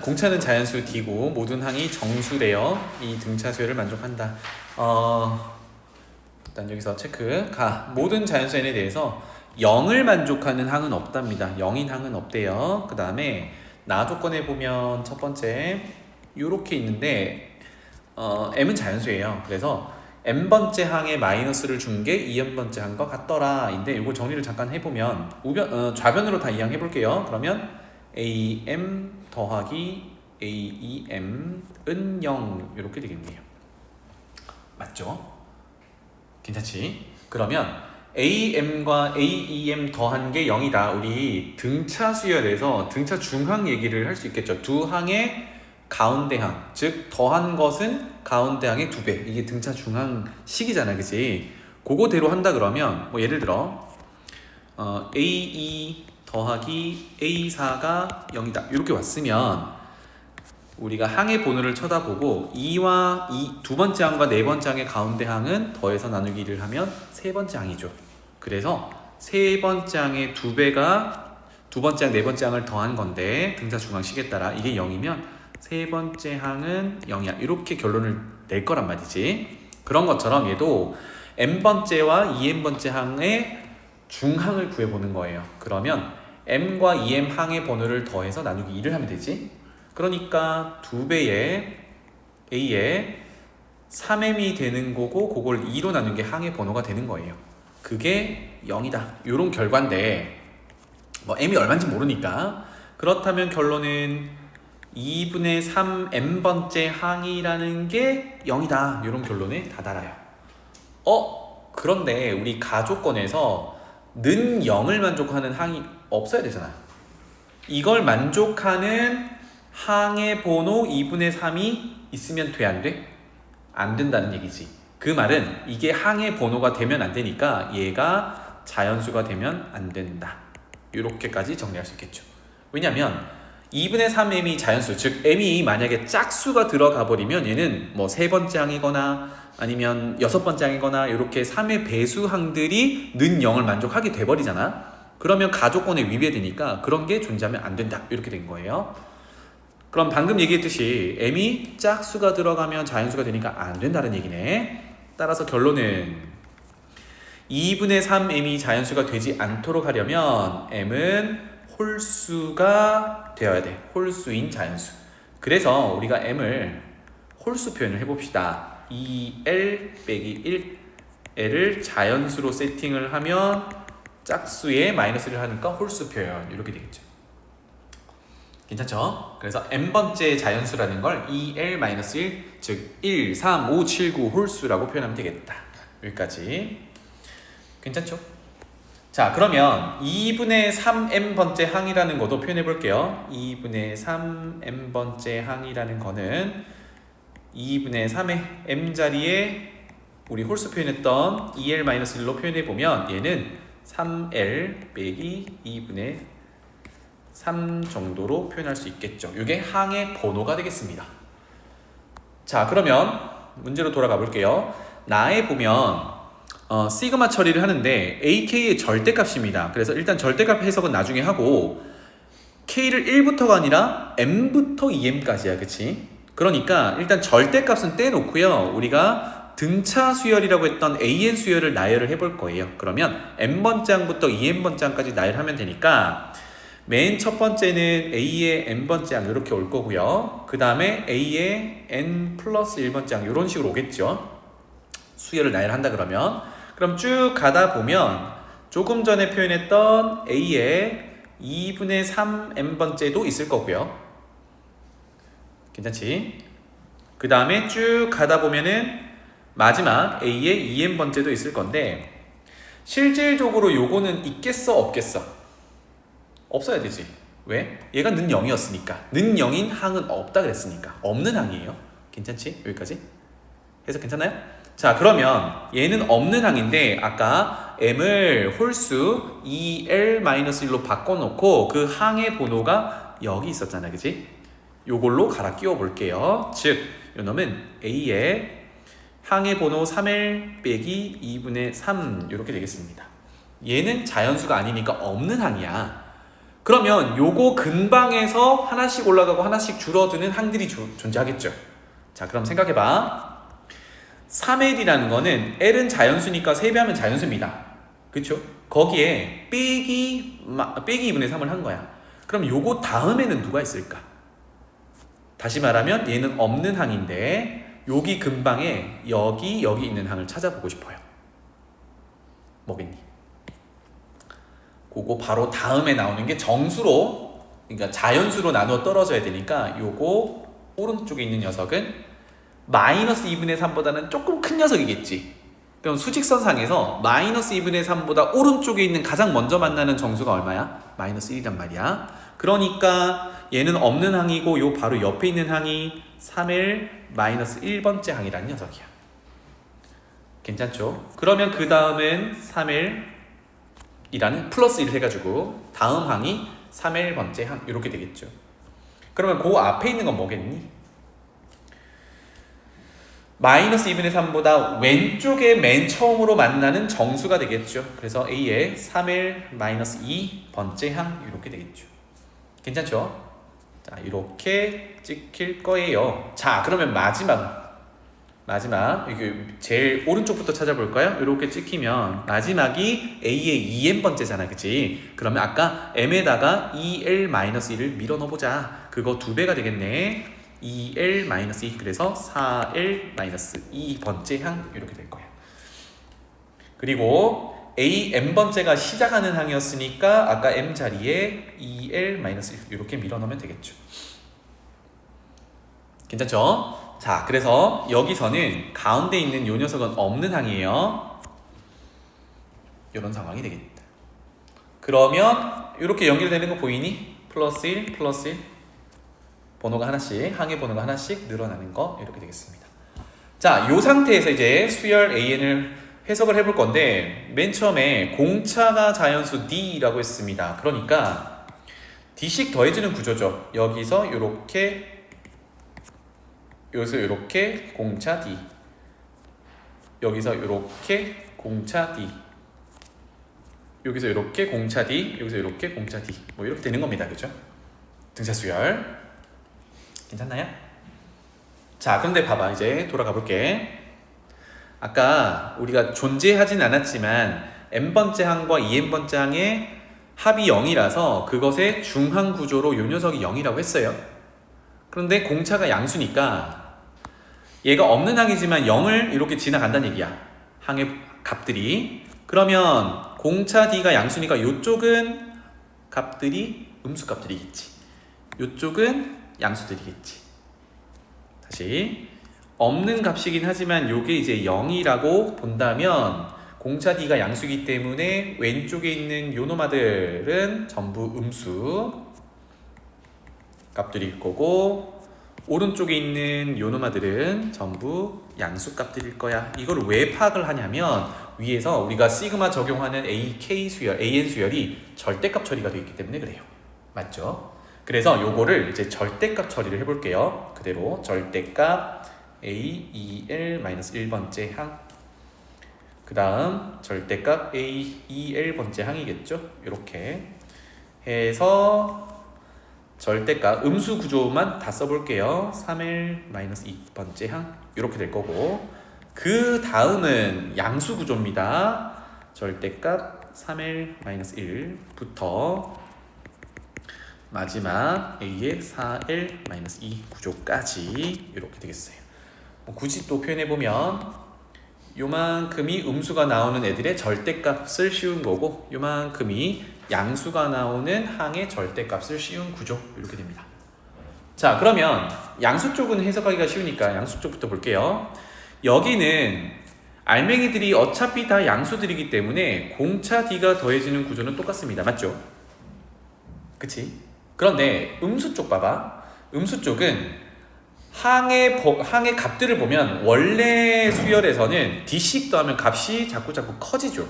공차는 자연수 D고 모든 항이 정수래요. 이 등차 수열을 만족한다. 일단 여기서 체크. 모든 자연수 N에 대해서 0을 만족하는 항은 없답니다. 0인 항은 없대요. 그 다음에 나 조건에 보면 첫 번째 요렇게 있는데 m은 자연수예요. 그래서 n번째 항에 마이너스를 준 게 2n번째 항과 같더라 인데 이거 정리를 잠깐 해보면 좌변으로 다 이항 해볼게요. 그러면 am 더하기 aem은 0 이렇게 되겠네요. 맞죠? 괜찮지? 그러면 am과 aem 더한 게 0이다. 우리 등차 수열에서 등차 중항 얘기를 할 수 있겠죠. 두 항의 가운데 항, 즉 더한 것은 가운데 항의 2배. 이게 등차 중항식이잖아, 그치? 그거대로 한다 그러면 뭐 예를 들어 a2 더하기 a4가 0이다 이렇게 왔으면 우리가 항의 번호를 쳐다보고 2와 두 번째 항과 네 번째 항의 가운데 항은 더해서 나누기를 하면 세 번째 항이죠. 그래서 세 번째 항의 2배가 두 번째 항, 네 번째 항을 더한 건데 등차 중항식에 따라 이게 0이면 세 번째 항은 0이야. 이렇게 결론을 낼 거란 말이지. 그런 것처럼 얘도 n번째와 2n번째 항의 중항을 구해보는 거예요. 그러면 m과 2m 항의 번호를 더해서 나누기 2를 하면 되지. 그러니까 2배의 a에 3m이 되는 거고 그걸 2로 나눈 게 항의 번호가 되는 거예요. 그게 0이다. 이런 결과인데 뭐 m이 얼마인지 모르니까 그렇다면 결론은 2분의 3m번째 항이라는 게 0이다. 이런 결론에 다다라요. 그런데 우리 가조건에서 는 0을 만족하는 항이 없어야 되잖아. 이걸 만족하는 항의 번호 2분의 3이 있으면 돼, 안 돼? 안 된다는 얘기지. 그 말은 이게 항의 번호가 되면 안 되니까 얘가 자연수가 되면 안 된다. 이렇게까지 정리할 수 있겠죠. 왜냐면 2분의 3m이 자연수, 즉 m이 만약에 짝수가 들어가 버리면 얘는 뭐 세 번째 항이거나 아니면 여섯 번째 항이거나 이렇게 3의 배수항들이 는 0을 만족하게 돼버리잖아. 그러면 가조건에 위배되니까 그런 게 존재하면 안 된다. 이렇게 된 거예요. 그럼 방금 얘기했듯이 m이 짝수가 들어가면 자연수가 되니까 안 된다는 얘기네. 따라서 결론은 2분의 3m이 자연수가 되지 않도록 하려면 m은 홀수가 되어야 돼. 홀수인 자연수. 그래서 우리가 m을 홀수 표현을 해봅시다. 2l 빼기 1 l을 자연수로 세팅을 하면 짝수에 마이너스를 하니까 홀수 표현 이렇게 되겠죠. 괜찮죠? 그래서 n번째 자연수라는 걸 2l-1 즉 1, 3, 5, 7, 9 홀수라고 표현하면 되겠다. 여기까지 괜찮죠? 자, 그러면 2분의 3m번째 항이라는 것도 표현해 볼게요. 2분의 3m번째 항이라는 거는 2분의 3의 m자리에 우리 홀수 표현했던 2l-1로 표현해 보면 얘는 3l 빼기 2분의 3 정도로 표현할 수 있겠죠. 이게 항의 번호가 되겠습니다. 자, 그러면 문제로 돌아가 볼게요. 나에 보면 시그마 처리를 하는데 ak의 절대값입니다. 그래서 일단 절대값 해석은 나중에 하고 k를 1부터가 아니라 m부터 2m까지야. 그치? 그러니까 일단 절대값은 떼놓고요. 우리가 등차 수열이라고 했던 an 수열을 나열을 해볼 거예요. 그러면 n번째 항부터 2n번째 항까지 나열하면 되니까 맨 첫 번째는 a의 n번째 항 이렇게 올 거고요. 그 다음에 a의 n 플러스 1번째 항 이런 식으로 오겠죠. 수열을 나열한다 그러면 그럼 쭉 가다 보면 조금 전에 표현했던 a의 2분의 3n번째도 있을 거고요. 괜찮지? 그 다음에 쭉 가다 보면은 마지막 a의 2n번째도 있을 건데 실질적으로 요거는 있겠어 없겠어? 없어야 되지. 왜? 얘가 는 0이었으니까. 는 0인 항은 없다 그랬으니까. 없는 항이에요. 괜찮지? 여기까지? 해석 괜찮나요? 자, 그러면 얘는 없는 항인데 아까 m을 홀수 2l-1로 바꿔놓고 그 항의 번호가 여기 있었잖아. 그치? 요걸로 갈아 끼워 볼게요. 즉, 요 놈은 a의 항의 번호 3l 빼기 2분의 3 이렇게 되겠습니다. 얘는 자연수가 아니니까 없는 항이야. 그러면 요거 근방에서 하나씩 올라가고 하나씩 줄어드는 항들이 존재하겠죠. 자, 그럼 생각해봐. 3L이라는 거는 L은 자연수니까 3배하면 자연수입니다. 그쵸? 거기에 빼기 2분의 3을 한 거야. 그럼 요거 다음에는 누가 있을까? 다시 말하면 얘는 없는 항인데 여기 근방에 여기 있는 항을 찾아보고 싶어요. 뭐겠니? 그거 바로 다음에 나오는 게 정수로, 그러니까 자연수로 나누어 떨어져야 되니까 요거 오른쪽에 있는 녀석은 마이너스 2분의 3보다는 조금 큰 녀석이겠지. 그럼 수직선상에서 마이너스 2분의 3보다 오른쪽에 있는 가장 먼저 만나는 정수가 얼마야? 마이너스 1이란 말이야. 그러니까 얘는 없는 항이고 요 바로 옆에 있는 항이 3L 마이너스 1번째 항이라는 녀석이야. 괜찮죠? 그러면 그 다음은 3L이라는 플러스 1을 해가지고 다음 항이 3L번째 항 이렇게 되겠죠. 그러면 그 앞에 있는 건 뭐겠니? 마이너스 2분의 3보다 왼쪽에 맨 처음으로 만나는 정수가 되겠죠. 그래서 A의 3L 마이너스 2번째 항 이렇게 되겠죠. 괜찮죠? 자, 이렇게 찍힐 거예요. 자, 그러면 마지막 이게 제일 오른쪽부터 찾아볼까요? 이렇게 찍히면 마지막이 A의 2n번째잖아, 그치? 그러면 아까 m에다가 2l-1을 밀어 넣어보자. 그거 2배가 되겠네. 2l-2, 그래서 4l-2번째 항 이렇게 될 거야. 그리고 A n번째가 시작하는 항이었으니까 아까 m 자리에 2l-1 이렇게 밀어 넣으면 되겠죠. 괜찮죠? 자, 그래서 여기서는 가운데 있는 요 녀석은 없는 항이에요. 이런 상황이 되겠다. 그러면 이렇게 연결되는 거 보이니? 플러스 1, 플러스 1. 번호가 하나씩, 항의 번호가 하나씩 늘어나는 거 이렇게 되겠습니다. 자, 요 상태에서 이제 수열 AN을 해석을 해볼 건데 맨 처음에 공차가 자연수 D라고 했습니다. 그러니까 D씩 더해지는 구조죠. 여기서 이렇게 공차 D, 여기서 이렇게 공차 D, 여기서 이렇게 공차 D, 여기서 이렇게 공차 D, 뭐 이렇게 되는 겁니다. 그죠? 등차 수열 괜찮나요? 자, 그런데 봐봐. 이제 돌아가 볼게. 아까 우리가 존재하진 않았지만 n번째 항과 2n번째 항의 합이 0이라서 그것의 중항 구조로 요 녀석이 0이라고 했어요. 그런데 공차가 양수니까 얘가 없는 항이지만 0을 이렇게 지나간다는 얘기야. 항의 값들이. 그러면 공차 D가 양수니까 이쪽은 값들이 음수 값들이겠지. 이쪽은 양수들이겠지. 다시 없는 값이긴 하지만 요게 이제 0이라고 본다면 공차 D가 양수이기 때문에 왼쪽에 있는 요 놈아들은 전부 음수 값들일 거고 오른쪽에 있는 요 놈아들은 전부 양수 값들일 거야. 이걸 왜 파악을 하냐면 위에서 우리가 시그마 적용하는 AK 수열, AN 수열이 절대값 처리가 되어 있기 때문에 그래요. 맞죠? 그래서 요거를 이제 절대값 처리를 해볼게요. 그대로 절대값 A, 2L-1번째 항, 그 다음 절대값 A, 2L번째 항이겠죠? 이렇게 해서 절대값 음수 구조만 다 써볼게요. 3L-2번째 항 이렇게 될 거고 그 다음은 양수 구조입니다. 절대값 3L-1부터 마지막 A의 4L-2 구조까지 이렇게 되겠어요. 굳이 또 표현해보면 요만큼이 음수가 나오는 애들의 절대값을 씌운 거고 요만큼이 양수가 나오는 항의 절대값을 씌운 구조 이렇게 됩니다. 자, 그러면 양수 쪽은 해석하기가 쉬우니까 양수 쪽부터 볼게요. 여기는 알맹이들이 어차피 다 양수들이기 때문에 공차 D가 더해지는 구조는 똑같습니다. 맞죠? 그치? 그런데 음수 쪽 봐봐. 음수 쪽은 항의 값들을 보면 원래 수열에서는 D씩 더하면 값이 자꾸 커지죠.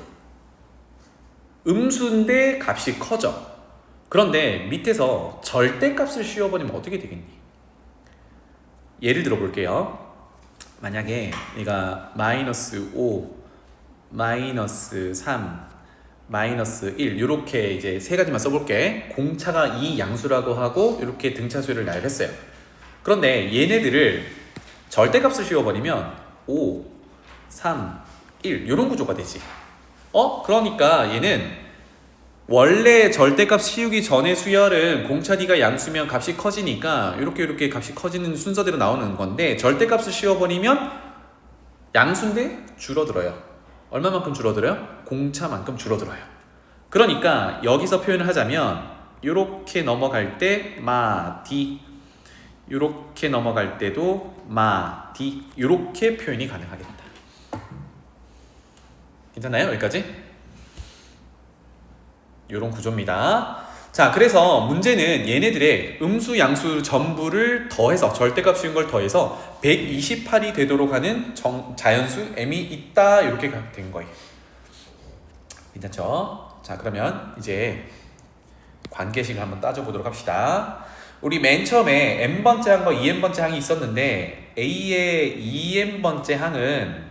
음수인데 값이 커져. 그런데 밑에서 절대값을 씌워버리면 어떻게 되겠니? 예를 들어 볼게요. 만약에 내가 마이너스 5, 마이너스 3, 마이너스 1 이렇게 이제 세 가지만 써볼게. 공차가 이 양수라고 하고 이렇게 등차수를 나열했어요. 그런데 얘네들을 절대값을 씌워버리면 5, 3, 1 이런 구조가 되지. 그러니까 얘는 원래 절대값 씌우기 전에 수열은 공차 D가 양수면 값이 커지니까 이렇게 값이 커지는 순서대로 나오는 건데, 절대값을 씌워버리면 양수인데 줄어들어요. 얼마만큼 줄어들어요? 공차만큼 줄어들어요. 그러니까 여기서 표현을 하자면 이렇게 넘어갈 때 마 D, 이렇게 넘어갈 때도 마 D, 이렇게 표현이 가능하겠다. 괜찮나요? 여기까지? 이런 구조입니다. 자, 그래서 문제는 얘네들의 음수, 양수 전부를 더해서, 절대값 씌운 걸 더해서 128이 되도록 하는 자연수 m이 있다, 이렇게 된 거예요. 괜찮죠? 자, 그러면 이제 관계식을 한번 따져보도록 합시다. 우리 맨 처음에 n번째 항과 2n번째 항이 있었는데, A의 2n번째 항은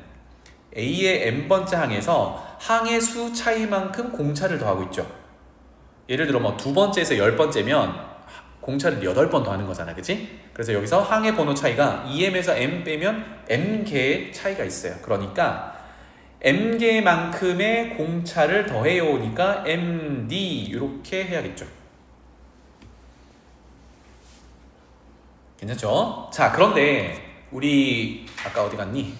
A의 n번째 항에서 항의 수 차이만큼 공차를 더하고 있죠. 예를 들어 뭐 두 번째에서 10번째면 공차를 8번 더하는 거잖아, 그치? 그래서 여기서 항의 번호 차이가 2m에서 m 빼면 m개의 차이가 있어요. 그러니까 m개만큼의 공차를 더해오니까 md 이렇게 해야겠죠. 괜찮죠? 자, 그런데 우리 아까 어디 갔니?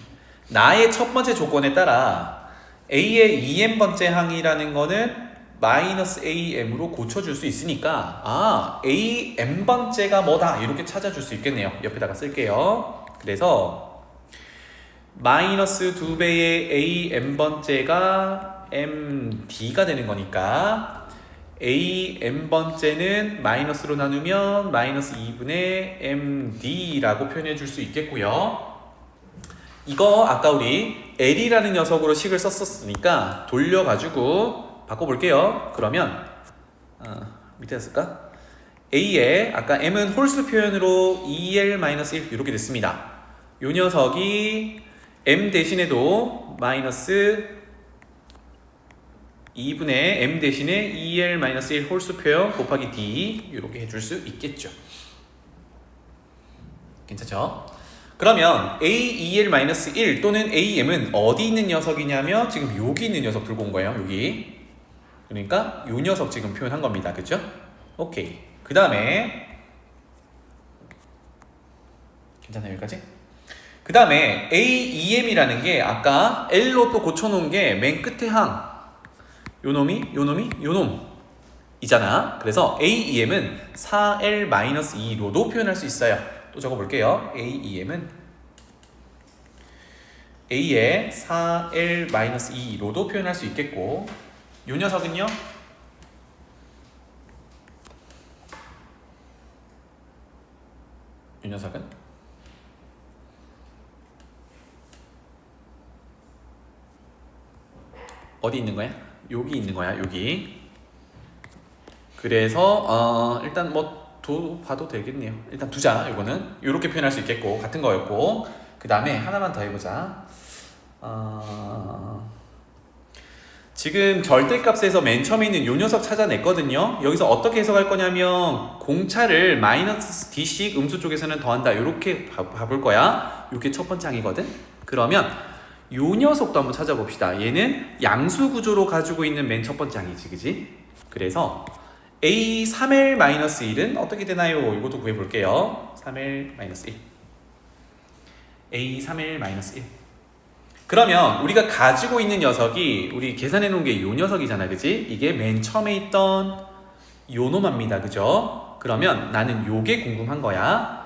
나의 첫 번째 조건에 따라 A의 2n번째 항이라는 거는 마이너스 am으로 고쳐줄 수 있으니까 am번째가 뭐다 이렇게 찾아줄 수 있겠네요. 옆에다가 쓸게요. 그래서 마이너스 2배의 am번째가 md가 되는 거니까 am번째는 마이너스로 나누면 마이너스 2분의 md라고 표현해 줄 수 있겠고요. 이거 아까 우리 l이라는 녀석으로 식을 썼었으니까 돌려가지고 바꿔볼게요. 그러면 밑에 쓸까? A에 아까 m은 홀수 표현으로 2l-1 이렇게 됐습니다. 요 녀석이 m 대신에도 마이너스 2분의 m 대신에 2l-1 홀수 표현 곱하기 d 이렇게 해줄 수 있겠죠. 괜찮죠? 그러면 a 2l-1 또는 am은 어디 있는 녀석이냐면 지금 여기 있는 녀석 들고 온 거예요. 여기. 그러니까 요 녀석 지금 표현한 겁니다. 그쵸? 오케이. 그 다음에 괜찮아요? 여기까지? 그 다음에 A2M이라는 게 아까 L로 또 고쳐놓은 게 맨 끝에 항 요 놈이 이잖아. 그래서 A2M은 4L-2로도 표현할 수 있어요. 또 적어볼게요. A2M은 A의 4L-2로도 표현할 수 있겠고, 요 녀석은요? 이 녀석은 어디 있는 거야? 여기 있는 거야, 여기. 그래서 일단 뭐 봐도 되겠네요. 일단 두자. 이거는 이렇게 표현할 수 있겠고, 같은 거였고. 그 다음에 하나만 더 해보자. 지금 절대값에서 맨 처음에 있는 요 녀석 찾아냈거든요. 여기서 어떻게 해석할 거냐면 공차를 마이너스 d씩 음수 쪽에서는 더한다, 이렇게 봐볼 거야. 이게 첫 번째 항이거든. 그러면 요 녀석도 한번 찾아봅시다. 얘는 양수 구조로 가지고 있는 맨 첫 번째 항이지, 그지? 그래서 a 3l-1은 어떻게 되나요? 이것도 구해볼게요. 3l-1 a 3l-1 그러면 우리가 가지고 있는 녀석이 우리 계산해 놓은 게 요 녀석이잖아, 그치? 이게 맨 처음에 있던 요 놈입니다, 그죠? 그러면 나는 요게 궁금한 거야.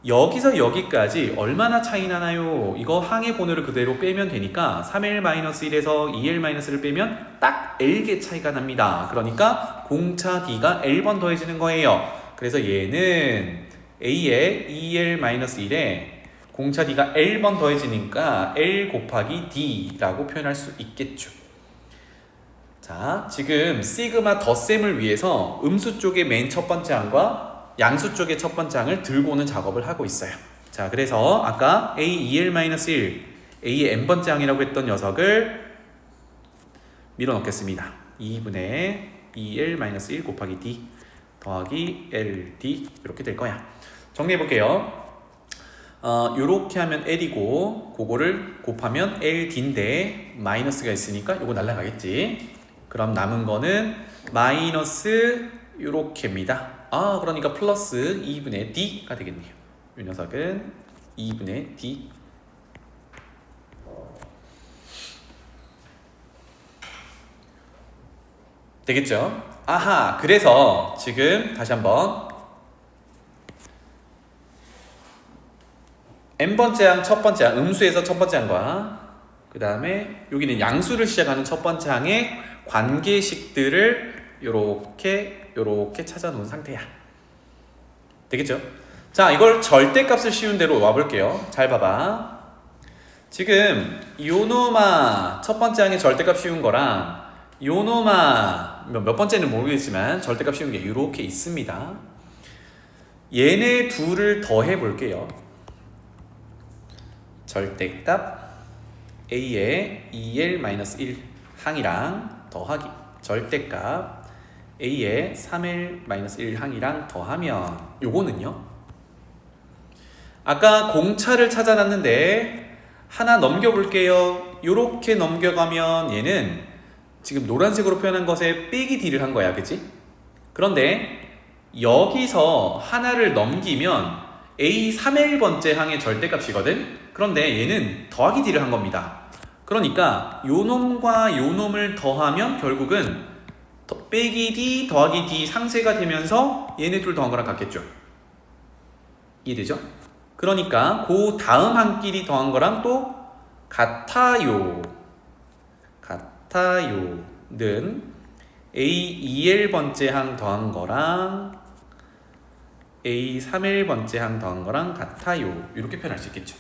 여기서 여기까지 얼마나 차이 나나요? 이거 항의 번호를 그대로 빼면 되니까 3l-1에서 2l-를 빼면 딱 L개 차이가 납니다. 그러니까 공차 D가 L번 더해지는 거예요. 그래서 얘는 A에 2l-1에 공차 D가 L번 더해지니까 L 곱하기 D라고 표현할 수 있겠죠. 자, 지금 시그마 덧셈을 위해서 음수 쪽의 맨 첫 번째 항과 양수 쪽의 첫 번째 항을 들고 오는 작업을 하고 있어요. 자, 그래서 아까 A 2l-1, A의 n번째 항이라고 했던 녀석을 밀어넣겠습니다. 2분의 2L-1 곱하기 D 더하기 LD 이렇게 될 거야. 정리해 볼게요. 요렇게 하면 L이고 그거를 곱하면 LD인데 마이너스가 있으니까 요거 날라가겠지. 그럼 남은 거는 마이너스 요렇게입니다. 그러니까 플러스 2분의 D가 되겠네요. 이 녀석은 2분의 D. 되겠죠? 아하, 그래서 지금 다시 한번 n번째 항, 첫 번째 항, 음수에서 첫 번째 항과 그 다음에 여기는 양수를 시작하는 첫 번째 항의 관계식들을 요렇게 찾아 놓은 상태야. 되겠죠? 자, 이걸 절대값을 씌운 대로 와볼게요. 잘 봐봐. 지금 요노마 첫 번째 항의 절대값 씌운 거랑 요노마 몇 번째는 모르겠지만 절대값 씌운 게 이렇게 있습니다. 얘네 둘을 더해 볼게요. 절대값 A의 2L-1 항이랑 더하기 절대값 A의 3L-1 항이랑 더하면 요거는요. 아까 공차를 찾아놨는데 하나 넘겨볼게요. 요렇게 넘겨가면 얘는 지금 노란색으로 표현한 것에 빼기 D를 한 거야. 그치? 그런데 여기서 하나를 넘기면 A 3L번째 항의 절대값이거든? 그런데 얘는 더하기 D를 한 겁니다. 그러니까 요 놈과 요 놈을 더하면 결국은 빼기 D 더하기 D 상쇄가 되면서 얘네 둘 더한 거랑 같겠죠? 이해되죠? 그러니까 그 다음 항끼리 더한 거랑 또 같아요. 는 A 2L번째 항 더한 거랑 A 3L번째 항 더한 거랑 같아요. 이렇게 표현할 수 있겠죠.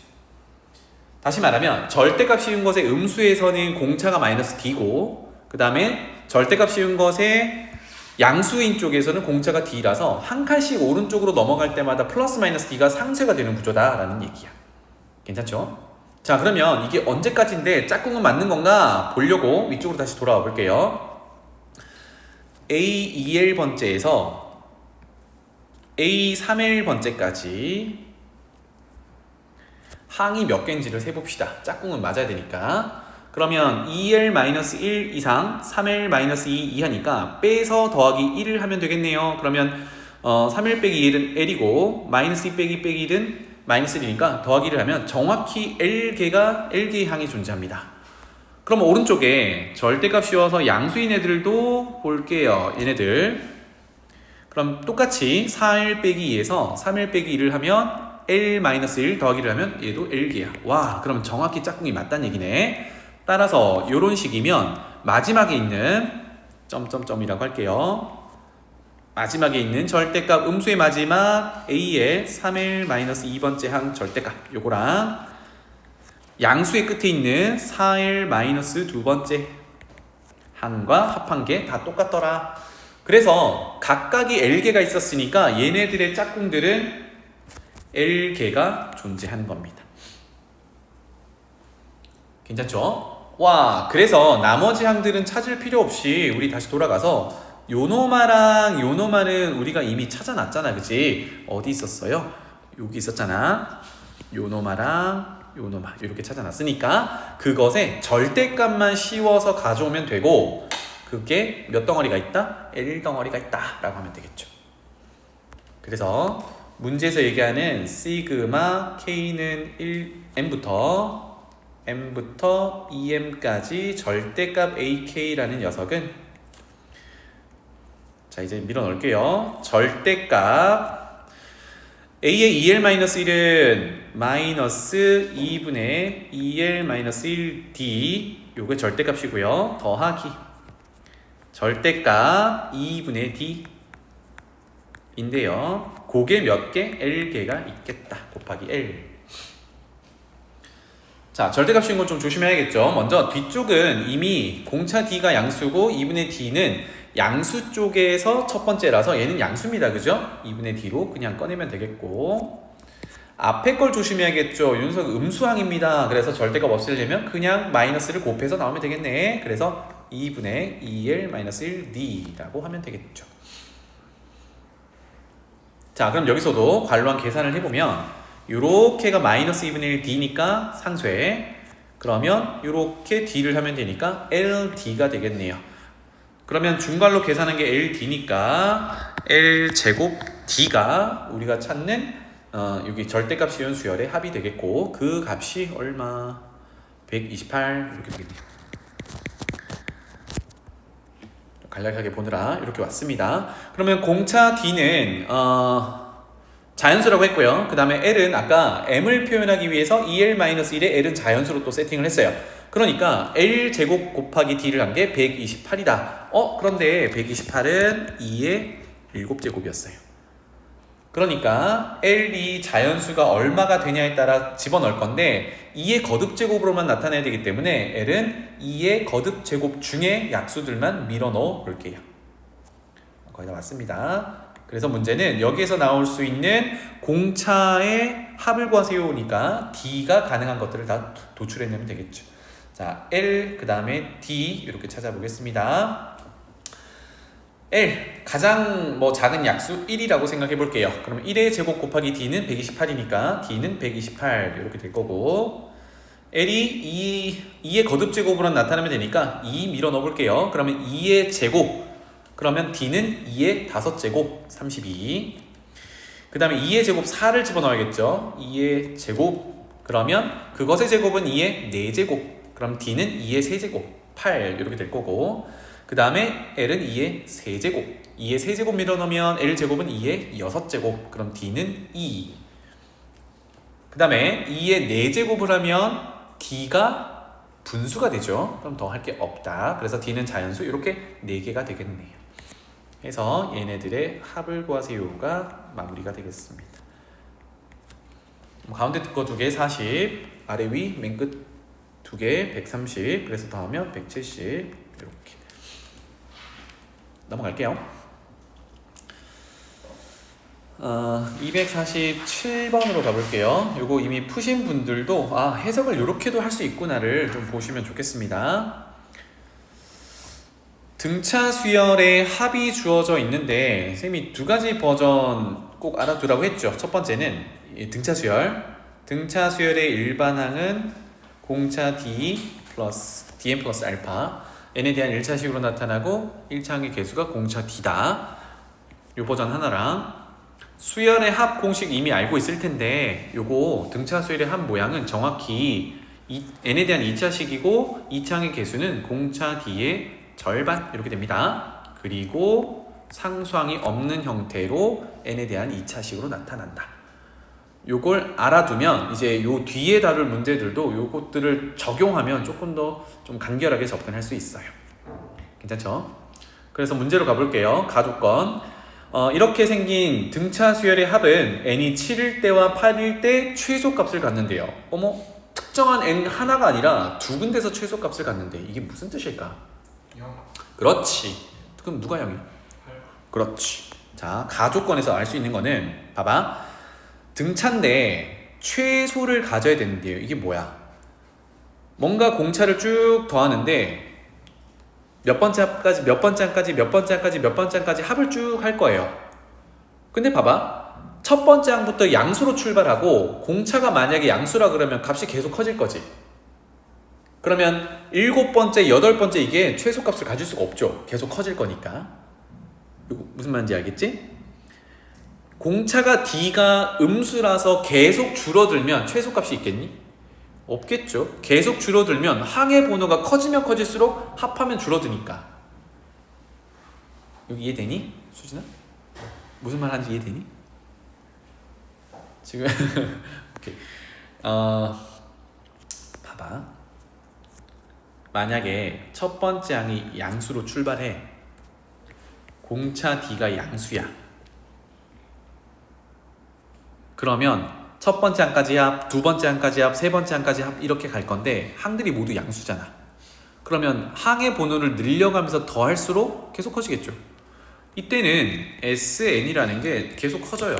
다시 말하면 절대값 씌운 것의 음수에서는 공차가 마이너스 D고 그 다음에 절대값 씌운 것의 양수인 쪽에서는 공차가 D라서 한 칸씩 오른쪽으로 넘어갈 때마다 플러스 마이너스 D가 상쇄가 되는 구조다라는 얘기야. 괜찮죠? 자, 그러면 이게 언제까지인데 짝꿍은 맞는 건가 보려고 위쪽으로 다시 돌아와 볼게요. A 2L번째에서 A 3L번째까지 항이 몇 개인지를 세봅시다. 짝꿍은 맞아야 되니까. 그러면 2L-1 이상 3L-2 이하니까 빼서 더하기 1을 하면 되겠네요. 그러면 3L 빼기 1은 L이고 마이너스 2 빼기 1은 마이너스 1이니까 더하기를 하면 정확히 L개의 항이 존재합니다. 그럼 오른쪽에 절대값 씌워서 양수인 애들도 볼게요. 얘네들. 그럼 똑같이 4L 빼기 2에서 3L 빼기 1을 하면 L-1 더하기를 하면 얘도 L개야. 와, 그럼 정확히 짝꿍이 맞다는 얘기네. 따라서 이런 식이면 마지막에 있는 점점점이라고 할게요. 마지막에 있는 절대값 음수의 마지막 A의 3L-2번째 항 절대값 요거랑 양수의 끝에 있는 4L-2번째 항과 합한 게 다 똑같더라. 그래서 각각이 L개가 있었으니까 얘네들의 짝꿍들은 L개가 존재하는 겁니다. 괜찮죠? 와, 그래서 나머지 항들은 찾을 필요 없이 우리 다시 돌아가서 요노마랑 요노마는 우리가 이미 찾아놨잖아. 그치? 어디 있었어요? 여기 있었잖아. 요노마랑 요노마 이렇게 찾아놨으니까 그것에 절대값만 씌워서 가져오면 되고 그게 몇 덩어리가 있다? L 덩어리가 있다 라고 하면 되겠죠. 그래서 문제에서 얘기하는 시그마 K는 1M부터 EM까지 절대값 AK라는 녀석은 자, 이제 밀어 넣을게요. 절대값 A의 2L-1은 마이너스 2분의 2L-1D 요게 절대값이고요. 더하기 절대값 2분의 D 인데요. 그게 몇 개? L개가 있겠다. 곱하기 L. 자, 절대값 씌운 건 좀 조심해야겠죠. 먼저 뒤쪽은 이미 공차 D가 양수고 2분의 D는 양수 쪽에서 첫 번째라서 얘는 양수입니다. 그죠? 2분의 D로 그냥 꺼내면 되겠고 앞에 걸 조심해야겠죠. 이 녀석 음수항입니다. 그래서 절대값 없애려면 그냥 마이너스를 곱해서 나오면 되겠네. 그래서 2분의 2L-1D라고 하면 되겠죠. 자, 그럼 여기서도 괄호한 계산을 해보면 요렇게가 마이너스 2분의 1 D니까 상쇄. 그러면 요렇게 D를 하면 되니까 LD가 되겠네요. 그러면 중괄호 계산한 게 LD니까 L제곱 D가 우리가 찾는 여기 절대값 시온 수열의 합이 되겠고, 그 값이 얼마? 128 이렇게 되겠네요. 간략하게 보느라 이렇게 왔습니다. 그러면 공차 D는 자연수라고 했고요. 그 다음에 L은 아까 M을 표현하기 위해서 2L-1에 L은 자연수로 또 세팅을 했어요. 그러니까 L제곱 곱하기 D를 한 게 128이다. 그런데 128은 2의 7제곱이었어요. 그러니까 L이 자연수가 얼마가 되냐에 따라 집어넣을 건데 2의 거듭제곱으로만 나타내야 되기 때문에 L은 2의 거듭제곱 중에 약수들만 밀어넣어 볼게요. 거의 다 맞습니다. 그래서 문제는 여기에서 나올 수 있는 공차의 합을 구하세요니까 D가 가능한 것들을 다 도출해내면 되겠죠. 자, L 그 다음에 D 이렇게 찾아보겠습니다. L 가장 작은 약수 1이라고 생각해 볼게요. 그러면 1의 제곱 곱하기 D는 128이니까 D는 128 이렇게 될 거고, L이 2의 거듭제곱으로 나타나면 되니까 2 밀어 넣어 볼게요. 그러면 2의 제곱, 그러면 D는 2의 5제곱 32. 그 다음에 2의 제곱 4를 집어넣어야겠죠. 2의 제곱, 그러면 그것의 제곱은 2의 4제곱, 그럼 D는 2의 세제곱 8 이렇게 될 거고, 그 다음에 L은 2의 세제곱, 2의 세제곱 밀어넣으면 L제곱은 2의 6제곱, 그럼 D는 2. 그 다음에 2의 4제곱을 하면 D가 분수가 되죠. 그럼 더 할 게 없다. 그래서 D는 자연수 이렇게 4개가 되겠네요. 해서 얘네들의 합을 구하세요가 마무리가 되겠습니다. 가운데 거 2개 40, 아래 위 맨 끝 2개 130, 그래서 더하면 170 이렇게 넘어갈게요. 247번으로 가볼게요. 요거 이미 푸신 분들도 해석을 이렇게도 할 수 있구나를 좀 보시면 좋겠습니다. 등차 수열의 합이 주어져 있는데 선생님이 2가지 버전 꼭 알아두라고 했죠. 첫 번째는 등차 수열. 등차 수열의 일반항은 공차 D 플러스 Dn 플러스 알파, n에 대한 1차식으로 나타나고 1차항의 개수가 공차 D다. 요 버전 하나랑 수열의 합 공식 이미 알고 있을 텐데 요거 등차 수열의 합 모양은 정확히 n에 대한 2차식이고 2차항의 개수는 공차 D의 절반 이렇게 됩니다. 그리고 상수항이 없는 형태로 n에 대한 2차식으로 나타난다. 요걸 알아두면 이제 요 뒤에 다룰 문제들도 요것들을 적용하면 조금 더 좀 간결하게 접근할 수 있어요. 괜찮죠? 그래서 문제로 가볼게요. 가족건. 이렇게 생긴 등차 수열의 합은 n이 7일 때와 8일 때 최소값을 갖는데요. 특정한 n 하나가 아니라 2군데서 최소값을 갖는데 이게 무슨 뜻일까? 0. 그렇지. 그럼 누가 0이야? 8. 그렇지. 자, 가족건에서 알 수 있는 거는 봐봐. 등차인데 최소를 가져야 되는데요. 이게 뭐야? 뭔가 공차를 쭉 더하는데 몇 번째 합까지 몇 번째 항까지 몇 번째 항까지 몇 번째 항까지 합을 쭉 할 거예요. 근데 봐봐. 첫 번째 항부터 양수로 출발하고 공차가 만약에 양수라 그러면 값이 계속 커질 거지. 그러면 7번째, 8번째 이게 최소값을 가질 수가 없죠. 계속 커질 거니까. 이거 무슨 말인지 알겠지? 공차가 D가 음수라서 계속 줄어들면 최소값이 있겠니? 없겠죠. 계속 줄어들면 항의 번호가 커지면 커질수록 합하면 줄어드니까. 여기 이해되니? 수진아? 무슨 말 하는지 이해되니? 지금 오케이. 봐봐. 만약에 첫 번째 항이 양수로 출발해. 공차 D가 양수야. 그러면 첫 번째 항까지 합, 두 번째 항까지 합, 세 번째 항까지 합 이렇게 갈 건데 항들이 모두 양수잖아. 그러면 항의 번호를 늘려가면서 더할수록 계속 커지겠죠. 이때는 SN이라는 게 계속 커져요.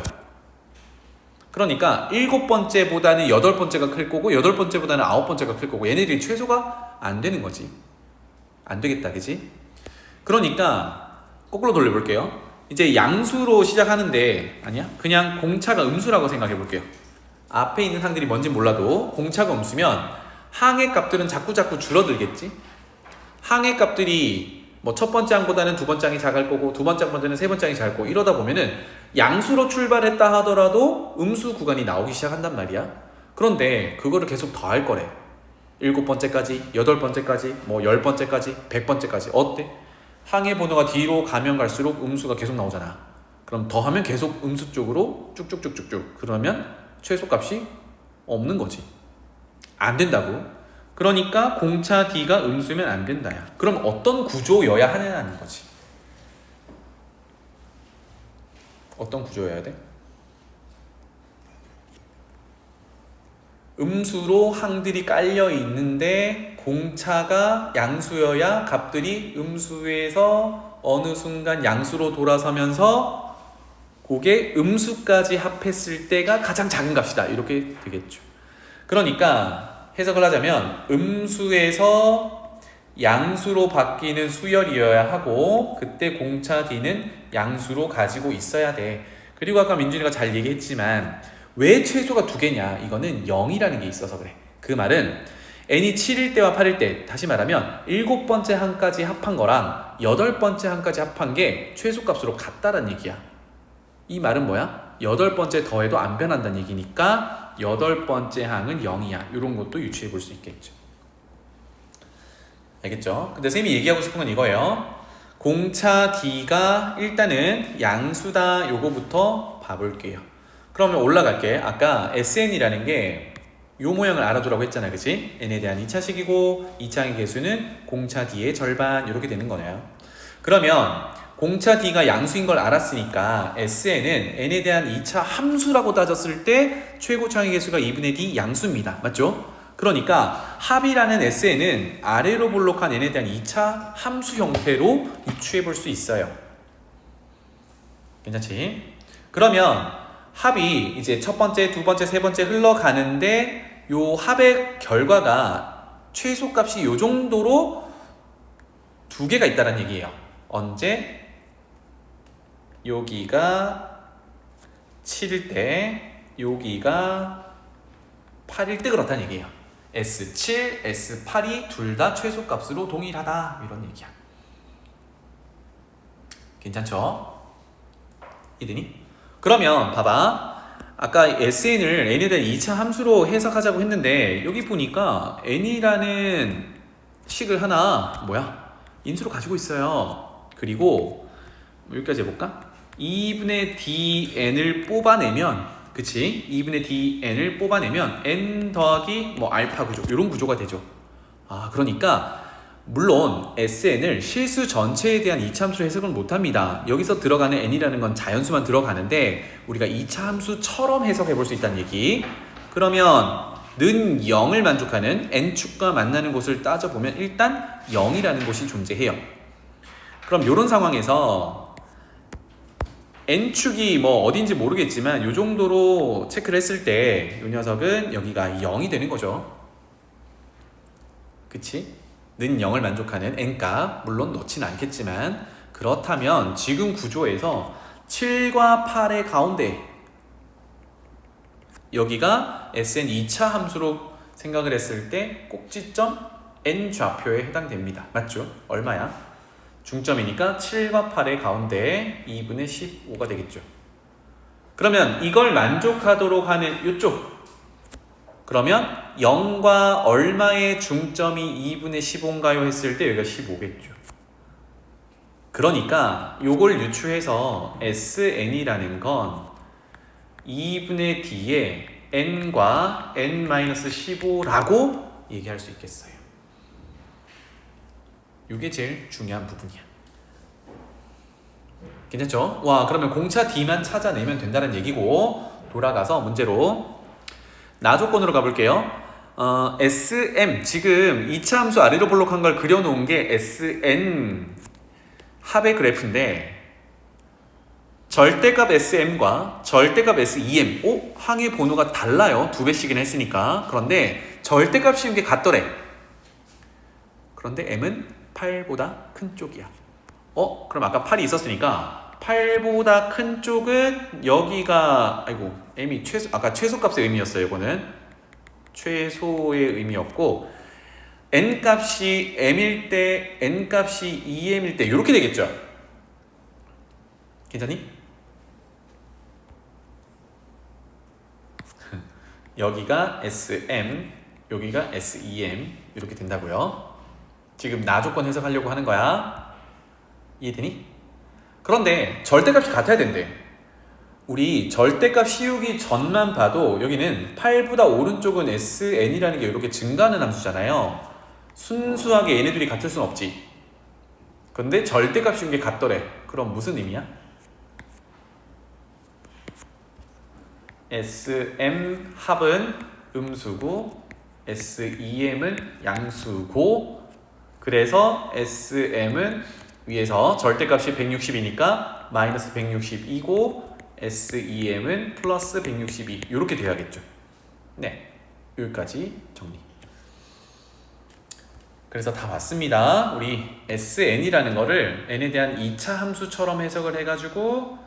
그러니까 7번째보다는 8번째가 클 거고 8번째보다는 9번째가 클 거고 얘네들이 최소가 안 되는 거지. 안 되겠다, 그지? 그러니까 거꾸로 돌려볼게요. 이제 양수로 시작하는데 아니야? 그냥 공차가 음수라고 생각해 볼게요. 앞에 있는 항들이 뭔지 몰라도 공차가 음수면 항의 값들은 자꾸 줄어들겠지? 항의 값들이 뭐 첫 번째 항보다는 두 번째 항이 작을 거고 두 번째 항보다는 세 번째 항이 작을 거고 이러다 보면은 양수로 출발했다 하더라도 음수 구간이 나오기 시작한단 말이야. 그런데 그거를 계속 더할 거래. 7번째까지, 8번째까지, 뭐 10번째까지, 100번째까지. 어때? 항의 번호가 뒤로 가면 갈수록 음수가 계속 나오잖아. 그럼 더하면 계속 음수 쪽으로 쭉쭉쭉쭉쭉. 그러면 최소값이 없는 거지. 안 된다고. 그러니까 공차 D가 음수면 안 된다야. 그럼 어떤 구조여야 하느냐는 거지. 어떤 구조여야 돼? 음수로 항들이 깔려 있는데 공차가 양수여야 값들이 음수에서 어느 순간 양수로 돌아서면서 그게 음수까지 합했을 때가 가장 작은 값이다. 이렇게 되겠죠. 그러니까 해석을 하자면 음수에서 양수로 바뀌는 수열이어야 하고 그때 공차 D는 양수로 가지고 있어야 돼. 그리고 아까 민준이가 잘 얘기했지만 왜 최소가 2개냐? 이거는 0이라는 게 있어서 그래. 그 말은 n이 7일 때와 8일 때, 다시 말하면 7번째 항까지 합한 거랑 8번째 항까지 합한 게 최소값으로 같다는 얘기야. 이 말은 뭐야? 8번째 더해도 안 변한다는 얘기니까 8번째 항은 0이야. 이런 것도 유추해 볼 수 있겠죠. 알겠죠? 근데 쌤이 얘기하고 싶은 건 이거예요. 공차 D가 일단은 양수다. 요거부터 봐볼게요. 그러면 올라갈게. 아까 SN이라는 게 요 모양을 알아두라고 했잖아, 그치? n에 대한 2차식이고 2차항의 개수는 공차 D의 절반 이렇게 되는 거네요. 그러면 공차 D가 양수인 걸 알았으니까 SN은 n에 대한 2차 함수라고 따졌을 때 최고차항의 개수가 2분의 D 양수입니다. 맞죠? 그러니까 합이라는 SN은 아래로 볼록한 n에 대한 2차 함수 형태로 유추해 볼 수 있어요. 괜찮지? 그러면 합이 이제 첫 번째, 두 번째, 세 번째 흘러가는데 요 합의 결과가 최소값이 요 정도로 2개가 있다는 얘기예요. 언제? 여기가 7일 때, 여기가 8일 때 그렇다는 얘기예요. S7, S8이 둘 다 최소값으로 동일하다. 이런 얘기야. 괜찮죠? 이해되니? 그러면 봐봐. 아까 SN을 n에 대한 2차 함수로 해석하자고 했는데 여기 보니까 n이라는 식을 하나 인수로 가지고 있어요. 그리고 여기까지 해볼까? 2분의 dn을 뽑아내면 그치? 2분의 dn을 뽑아내면 n 더하기 알파 구조 이런 구조가 되죠. 그러니까 물론 SN을 실수 전체에 대한 2차 함수로 해석은 못합니다. 여기서 들어가는 n이라는 건 자연수만 들어가는데 우리가 2차 함수처럼 해석해 볼 수 있다는 얘기. 그러면 는 0을 만족하는 n축과 만나는 곳을 따져보면 일단 0이라는 곳이 존재해요. 그럼 이런 상황에서 n축이 어딘지 모르겠지만 이 정도로 체크를 했을 때 이 녀석은 여기가 0이 되는 거죠. 그치? 는 0을 만족하는 n값 물론 넣지는 않겠지만 그렇다면 지금 구조에서 7과 8의 가운데 여기가 SN 2차 함수로 생각을 했을 때 꼭지점 n 좌표에 해당됩니다. 맞죠? 얼마야? 중점이니까 7과 8의 가운데 2분의 15가 되겠죠. 그러면 이걸 만족하도록 하는 이쪽 그러면 0과 얼마의 중점이 2분의 15인가요? 했을 때 여기가 15겠죠. 그러니까 요걸 유추해서 SN이라는 건 2분의 D에 n과 n-15라고 얘기할 수 있겠어요. 이게 제일 중요한 부분이야. 괜찮죠? 와, 그러면 공차 D만 찾아내면 된다는 얘기고 돌아가서 문제로 나조건으로 가볼게요. SM 지금 2차 함수 아래로 볼록한 걸 그려놓은 게 SN 합의 그래프인데 절대값 SM과 절대값 SEM 항의 번호가 달라요. 2배씩이나 했으니까. 그런데 절대값 씌운 게 같더래. 그런데 M은 8보다 큰 쪽이야. 그럼 아까 8이 있었으니까 8보다 큰 쪽은 여기가 m이 아까 최소값의 의미였어요. 이거는 최소의 의미였고 n 값이 m일 때 n 값이 2m일 때 이렇게 되겠죠. 괜찮니? 여기가 SM, 여기가 SEM 이렇게 된다고요. 지금 나 조건 해석하려고 하는 거야. 이해되니? 그런데 절대값이 같아야 된대. 우리 절대값 씌우기 전만 봐도 여기는 8보다 오른쪽은 SN이라는 게 이렇게 증가하는 함수잖아요. 순수하게 얘네들이 같을 순 없지. 근데 절대값 씌운 게 같더래. 그럼 무슨 의미야? SM 합은 음수고 SEM은 양수고 그래서 SM은 위에서 절대값이 160이니까 마이너스 162고 SEM은 플러스 162 이렇게 돼야겠죠. 네, 여기까지 정리. 그래서 다 왔습니다. 우리 SN이라는 거를 n에 대한 2차 함수처럼 해석을 해가지고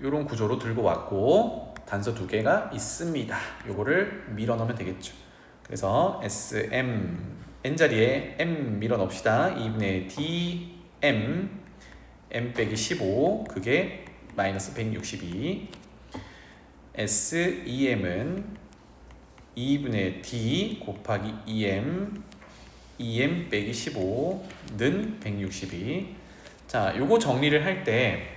이런 구조로 들고 왔고 단서 두 개가 있습니다. 요거를 밀어 넣으면 되겠죠. 그래서 SM n자리에 m 밀어 넣읍시다. 2분의 d m 빼기 15 그게 마이너스 162 SEM은 2분의 d 곱하기 2m 빼기 15는 162. 자, 요거 정리를 할 때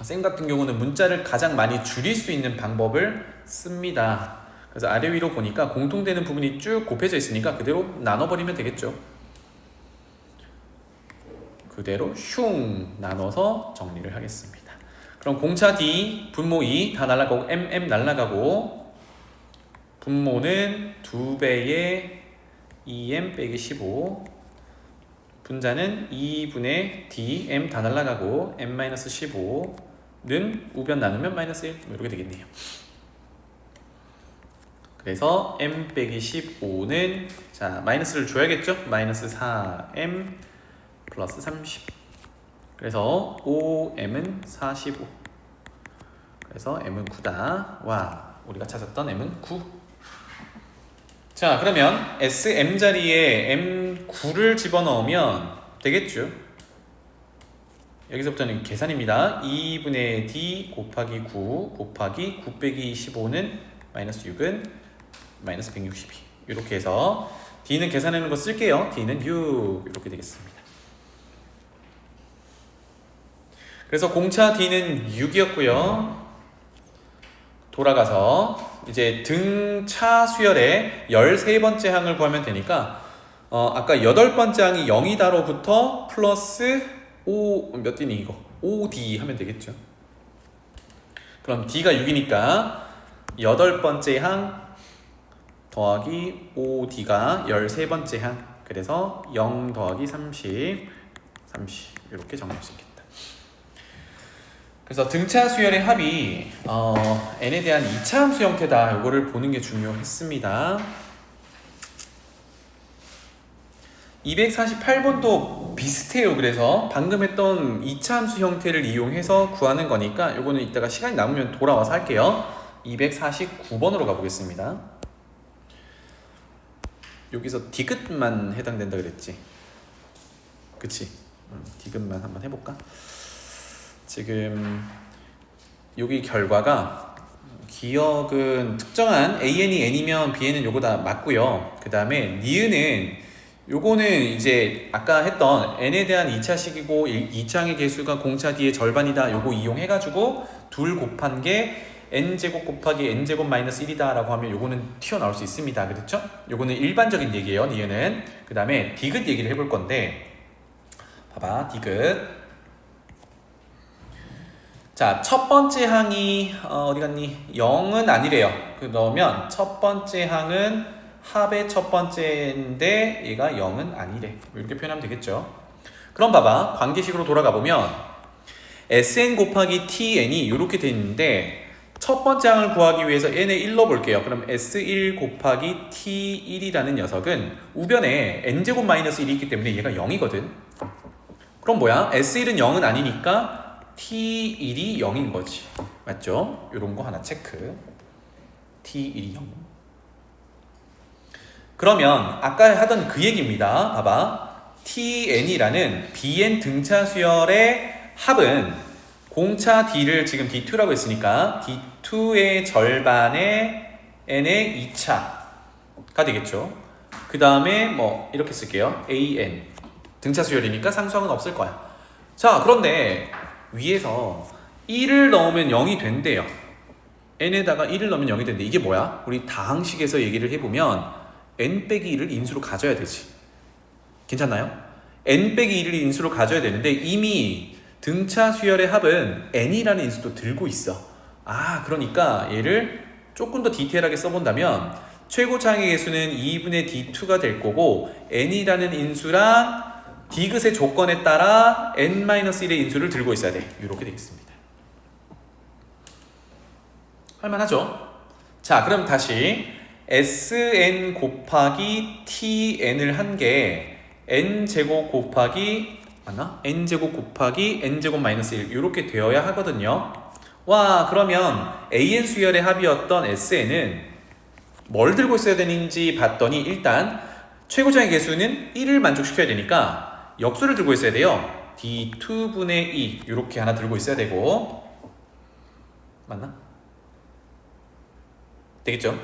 쌤 같은 경우는 문자를 가장 많이 줄일 수 있는 방법을 씁니다. 그래서 아래 위로 보니까 공통되는 부분이 쭉 곱해져 있으니까 그대로 나눠버리면 되겠죠. 그대로 슝 나눠서 정리를 하겠습니다. 그럼 공차 D, 분모 2 다 날아가고 MM 날아가고 분모는 2배의 2m 빼기 15 분자는 2분의 d, m 다 날아가고 m-15는 우변 나누면 마이너스 1 이렇게 되겠네요. 그래서 m 빼기 15는 자 마이너스를 줘야겠죠? 마이너스 4m 플러스 30 그래서 5m은 45 그래서 m은 9다. 와, 우리가 찾았던 m은 9. 자, 그러면 SM 자리에 M9를 집어넣으면 되겠죠. 여기서부터는 계산입니다. 2분의 D 곱하기 9 곱하기 9 빼기 15는 마이너스 6은 마이너스 162 이렇게 해서 D는 계산하는 거 쓸게요. D는 6 이렇게 되겠습니다. 그래서 공차 D는 6이었고요. 돌아가서 이제 등차 수열의 13번째 항을 구하면 되니까 아까 8번째 항이 0이다로부터 플러스 5 몇 D니 이거 5D 하면 되겠죠. 그럼 D가 6이니까 8번째 항 더하기 5D가 13번째 항 그래서 0 더하기 30 이렇게 정리할 수 있겠다. 그래서 등차 수열의 합이 n에 대한 2차 함수 형태다. 이거를 보는 게 중요했습니다. 248번도 비슷해요. 그래서 방금 했던 2차 함수 형태를 이용해서 구하는 거니까 이거는 이따가 시간이 남으면 돌아와서 할게요. 249번으로 가보겠습니다. 여기서 디귿만 해당된다 그랬지? 그치? 디귿만 한번 해볼까? 지금 여기 결과가 기억은 특정한 AN이 N이면 BN은 요거다 맞고요. 그 다음에 니은은 요거는 이제 아까 했던 N에 대한 2차식이고 2차항의 개수가 공차 D의 절반이다. 요거 이용해가지고 둘 곱한 게 N제곱 곱하기 N제곱 마이너스 1이다 라고 하면 요거는 튀어나올 수 있습니다. 그렇죠? 요거는 일반적인 얘기예요. 니은은. 그 다음에 디귿 얘기를 해볼 건데 봐봐 디귿 자, 첫 번째 항이 어디 갔니? 0은 아니래요. 그러면 첫 번째 항은 합의 첫 번째인데 얘가 0은 아니래. 이렇게 표현하면 되겠죠. 그럼 봐봐. 관계식으로 돌아가 보면 Sn 곱하기 Tn이 이렇게 돼 있는데 첫 번째 항을 구하기 위해서 n을 1로 볼게요. 그럼 S1 곱하기 T1이라는 녀석은 우변에 n제곱 마이너스 1이 있기 때문에 얘가 0이거든. 그럼 뭐야? S1은 0은 아니니까 T1이 0인 거지. 맞죠? 요런 거 하나 체크. T1이 0. 그러면 아까 하던 그 얘기입니다. 봐봐. TN이라는 BN 등차 수열의 합은 공차 D를 지금 D2라고 했으니까 D2의 절반의 N의 2차가 되겠죠. 그 다음에 뭐 이렇게 쓸게요. AN 등차 수열이니까 상수항은 없을 거야. 자, 그런데 위에서 1을 넣으면 0이 된대요. N에다가 1을 넣으면 0이 된대. 이게 뭐야? 우리 다항식에서 얘기를 해보면 N-1을 인수로 가져야 되지. 괜찮나요? N-1을 인수로 가져야 되는데 이미 등차 수열의 합은 N이라는 인수도 들고 있어. 아, 그러니까 얘를 조금 더 디테일하게 써본다면 최고차항의 개수는 2분의 D2가 될 거고 N이라는 인수랑 디귿의 조건에 따라 N-1의 인수를 들고 있어야 돼. 이렇게 되겠습니다. 할만하죠? 자, 그럼 다시 Sn 곱하기 Tn을 한 게 N제곱 곱하기 맞나? N제곱 곱하기 N제곱 마이너스 1 이렇게 되어야 하거든요. 와, 그러면 AN 수열의 합이었던 Sn은 뭘 들고 있어야 되는지 봤더니 일단 최고차의 개수는 1을 만족시켜야 되니까 역수를 들고 있어야 돼요. D2분의 2 이렇게 하나 들고 있어야 되고 맞나? 되겠죠?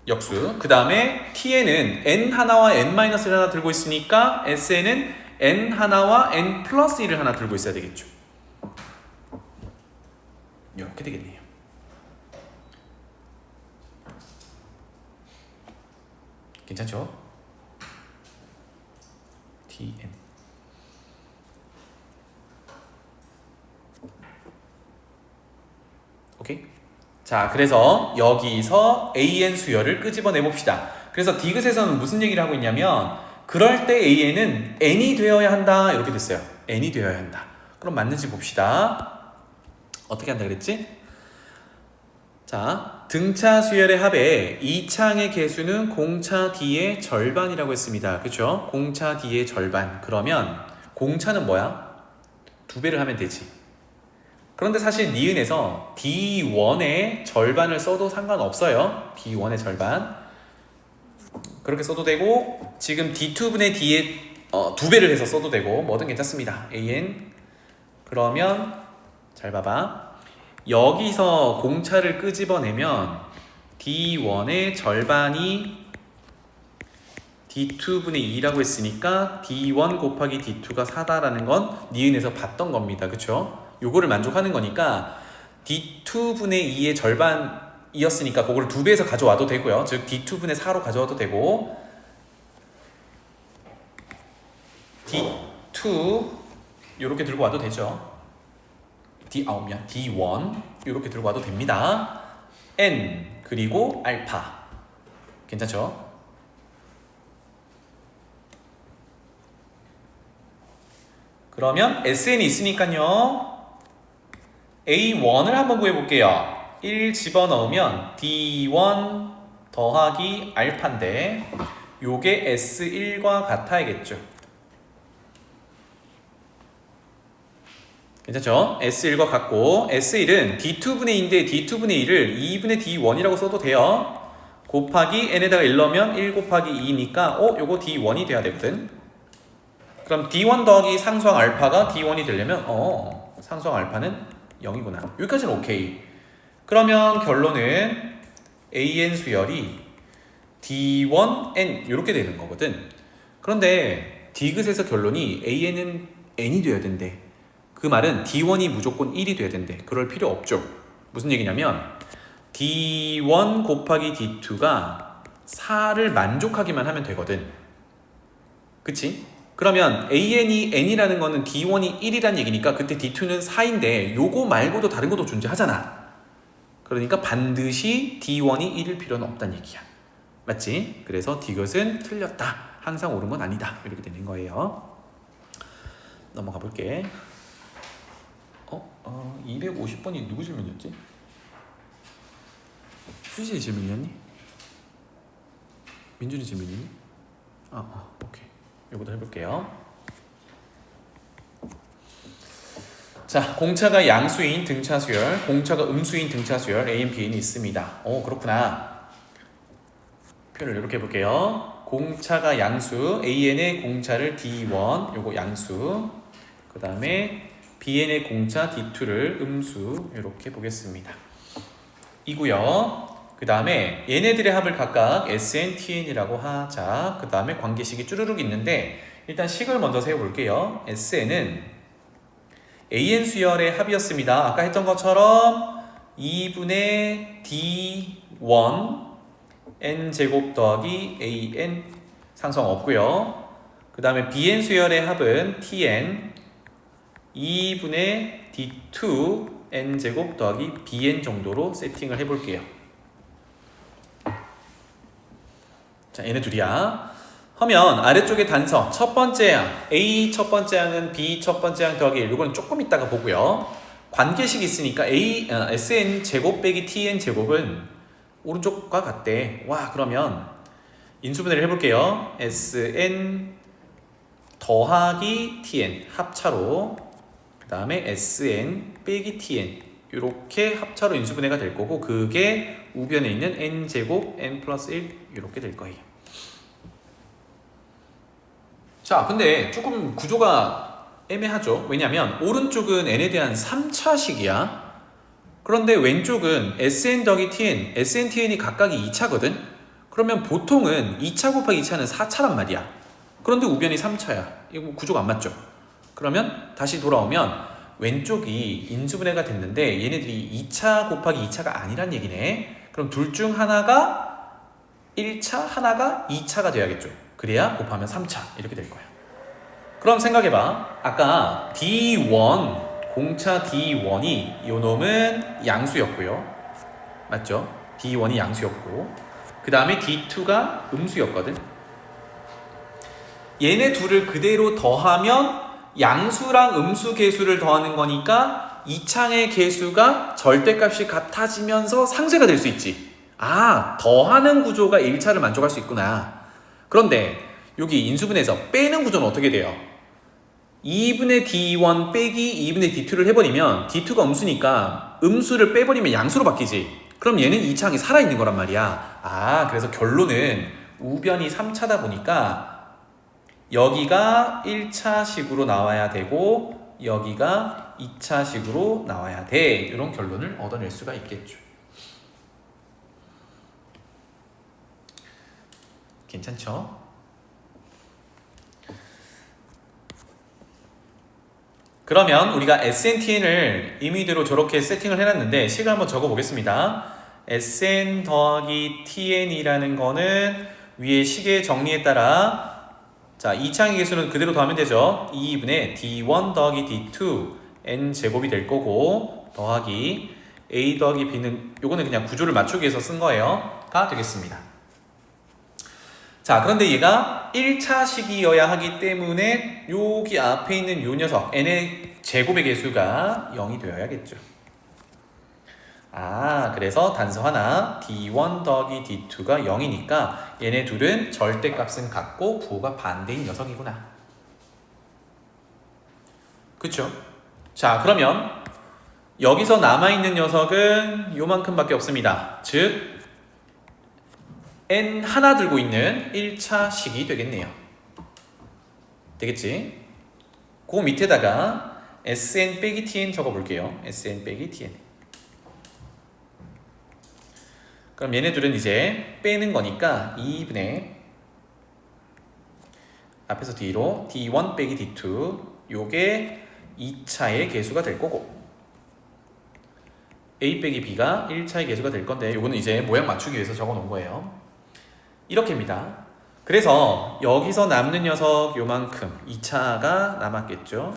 역수. 그 다음에 Tn은 N 하나와 N 마이너스 1 하나 들고 있으니까 Sn은 N 하나와 N 플러스 1을 하나 들고 있어야 되겠죠. 이렇게 되겠네요. 괜찮죠? Tn. 오케이? 자, 그래서 여기서 AN 수열을 끄집어내 봅시다. 그래서 디귿에서는 무슨 얘기를 하고 있냐면 그럴 때 AN은 N이 되어야 한다 이렇게 됐어요. N이 되어야 한다. 그럼 맞는지 봅시다. 어떻게 한다 그랬지? 자, 등차 수열의 합에 2차항의 개수는 공차 D의 절반이라고 했습니다. 그렇죠? 공차 D의 절반. 그러면 공차는 뭐야? 2배를 하면 되지. 그런데 사실 니은에서 D1의 절반을 써도 상관없어요. D1의 절반. 그렇게 써도 되고 지금 D2분의 D의 2배를 해서 써도 되고 뭐든 괜찮습니다. AN. 그러면 잘 봐봐. 여기서 공차를 끄집어내면 D1의 절반이 D2분의 2라고 했으니까 D1 곱하기 D2가 4다라는 건 니은에서 봤던 겁니다. 그쵸? 요거를 만족하는 거니까 D2분의 2의 절반이었으니까 그거를 2배에서 가져와도 되고요. 즉 D2분의 4로 가져와도 되고 D2 요렇게 들고 와도 되죠. D1 이렇게 들고 와도 됩니다. N 그리고 알파 괜찮죠? 그러면 SN이 있으니까요. A1을 한번 구해볼게요. 1 집어넣으면 D1 더하기 알파인데 요게 S1과 같아야겠죠. 괜찮죠? S1과 같고 S1은 D2분의 2인데 D2분의 1을 2분의 D1이라고 써도 돼요. 곱하기 N에다가 1 넣으면 1 곱하기 2니까 요거 D1이 돼야 되거든. 그럼 D1 더하기 상수항 알파가 D1이 되려면 상수항 알파는 0이구나. 여기까지는 오케이. 그러면 결론은 AN 수열이 D1N 이렇게 되는 거거든. 그런데 디귿에서 결론이 AN은 N이 돼야 된대. 그 말은 D1이 무조건 1이 돼야 된대. 그럴 필요 없죠. 무슨 얘기냐면 D1 곱하기 D2가 4를 만족하기만 하면 되거든. 그치? 그러면 AN이 N이라는 거는 D1이 1이라는 얘기니까 그때 D2는 4인데 요거 말고도 다른 것도 존재하잖아. 그러니까 반드시 D1이 1일 필요는 없다는 얘기야. 맞지? 그래서 디귿은 틀렸다. 항상 옳은 건 아니다. 이렇게 되는 거예요. 넘어가 볼게. 250번이 누구 질문이었지? 수진이 질문이었니? 민준이 질문이니? 오케이. 이거도 해볼게요. 자, 공차가 양수인 등차수열, 공차가 음수인 등차수열 A, N, B, N이 있습니다. 오, 그렇구나. 표현을 이렇게 해볼게요. 공차가 양수, AN의 공차를 D1, 요거 양수, 그 다음에 BN의 공차 D2를 음수, 이렇게 보겠습니다. 이고요. 그 다음에 얘네들의 합을 각각 SN, TN이라고 하자. 그 다음에 관계식이 쭈루룩 있는데 일단 식을 먼저 세워볼게요. SN은 AN 수열의 합이었습니다. 아까 했던 것처럼 2분의 D1 N제곱 더하기 AN 상성 없고요. 그 다음에 BN 수열의 합은 TN 2분의 D2 N제곱 더하기 BN 정도로 세팅을 해볼게요. 자, 얘네 둘이야. 하면 아래쪽에 단서 첫 번째 항 A 첫 번째 항은 B 첫 번째 항 더하기 1 이거는 조금 이따가 보고요. 관계식이 있으니까 SN 제곱 빼기 TN 제곱은 오른쪽과 같대. 와, 그러면 인수분해를 해볼게요. SN 더하기 TN 합차로, 그 다음에 SN 빼기 TN 이렇게 합차로 인수분해가 될 거고, 그게 우변에 있는 N제곱 N 플러스 1 이렇게 될 거예요. 자, 근데 조금 구조가 애매하죠. 왜냐면 오른쪽은 n에 대한 3차식이야. 그런데 왼쪽은 SN 더하기 TN, SN, TN이 각각이 2차거든. 그러면 보통은 2차 곱하기 2차는 4차란 말이야. 그런데 우변이 3차야. 이거 구조가 안 맞죠. 그러면 다시 돌아오면 왼쪽이 인수분해가 됐는데 얘네들이 2차 곱하기 2차가 아니란 얘기네. 그럼 둘 중 하나가 1차, 하나가 2차가 돼야겠죠. 그래야 곱하면 3차 이렇게 될 거야. 그럼 생각해봐. 아까 D1 공차 D1이 요 놈은 양수였고요. 맞죠? D1이 양수였고, 그 다음에 D2가 음수였거든. 얘네 둘을 그대로 더하면 양수랑 음수 계수를 더하는 거니까 이창의 계수가 절대값이 같아지면서 상쇄가 될 수 있지. 아, 더하는 구조가 1차를 만족할 수 있구나. 그런데 여기 인수분해에서 빼는 구조는 어떻게 돼요? 2분의 D1 빼기 2분의 D2를 해버리면 D2가 음수니까 음수를 빼버리면 양수로 바뀌지. 그럼 얘는 2차항이 살아있는 거란 말이야. 아, 그래서 결론은 우변이 3차다 보니까 여기가 1차식으로 나와야 되고 여기가 2차식으로 나와야 돼. 이런 결론을 얻어낼 수가 있겠죠. 괜찮죠? 그러면 우리가 SNTN을 임의대로 저렇게 세팅을 해놨는데 식을 한번 적어보겠습니다. SN 더하기 TN이라는 거는 위에 식의 정리에 따라 자, 2차항의 개수는 그대로 더하면 되죠. 2분의 D1 더하기 D2 N제곱이 될 거고 더하기 A 더하기 B는 요거는 그냥 구조를 맞추기 위해서 쓴 거예요. 가 되겠습니다. 자, 그런데 얘가 1차식이어야 하기 때문에 여기 앞에 있는 요 녀석 n의 제곱의 개수가 0이 되어야겠죠. 아, 그래서 단서 하나 d1 더하기 d2가 0이니까 얘네 둘은 절대값은 같고 부호가 반대인 녀석이구나. 그쵸? 자, 그러면 여기서 남아있는 녀석은 요만큼밖에 없습니다. 즉 n 하나 들고 있는 1차식이 되겠네요. 되겠지? 그 밑에다가 SN 빼기 TN 적어볼게요. SN 빼기 TN. 그럼 얘네들은 이제 빼는 거니까 2분의 앞에서 뒤로 D1 빼기 D2 요게 2차의 개수가 될 거고 A 빼기 B가 1차의 개수가 될 건데 요거는 이제 모양 맞추기 위해서 적어 놓은 거예요. 이렇게입니다. 그래서 여기서 남는 녀석 요만큼 2차가 남았겠죠.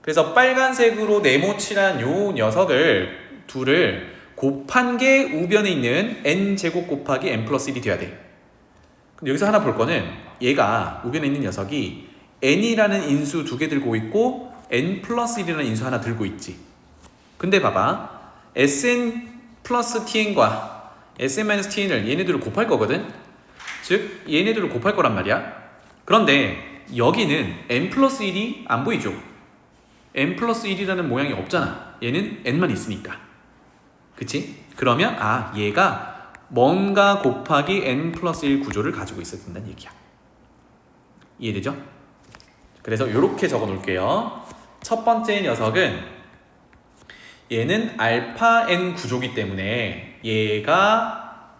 그래서 빨간색으로 네모칠한 요 녀석을 둘을 곱한 게 우변에 있는 n제곱 곱하기 n 플러스 1이 돼야 돼. 근데 여기서 하나 볼 거는 얘가 우변에 있는 녀석이 n이라는 인수 2개 들고 있고 n 플러스 1이라는 인수 하나 들고 있지. 근데 봐봐. sn 플러스 tn과 sn-tn을 얘네들을 곱할 거거든. 즉 얘네들을 곱할 거란 말이야. 그런데 여기는 n 플러스 1이 안 보이죠. n 플러스 1이라는 모양이 없잖아. 얘는 n만 있으니까. 그치? 그러면 얘가 뭔가 곱하기 n 플러스 1 구조를 가지고 있어야 된다는 얘기야. 이해되죠? 그래서 이렇게 적어 놓을게요. 첫 번째 녀석은 얘는 알파 n 구조기 때문에 얘가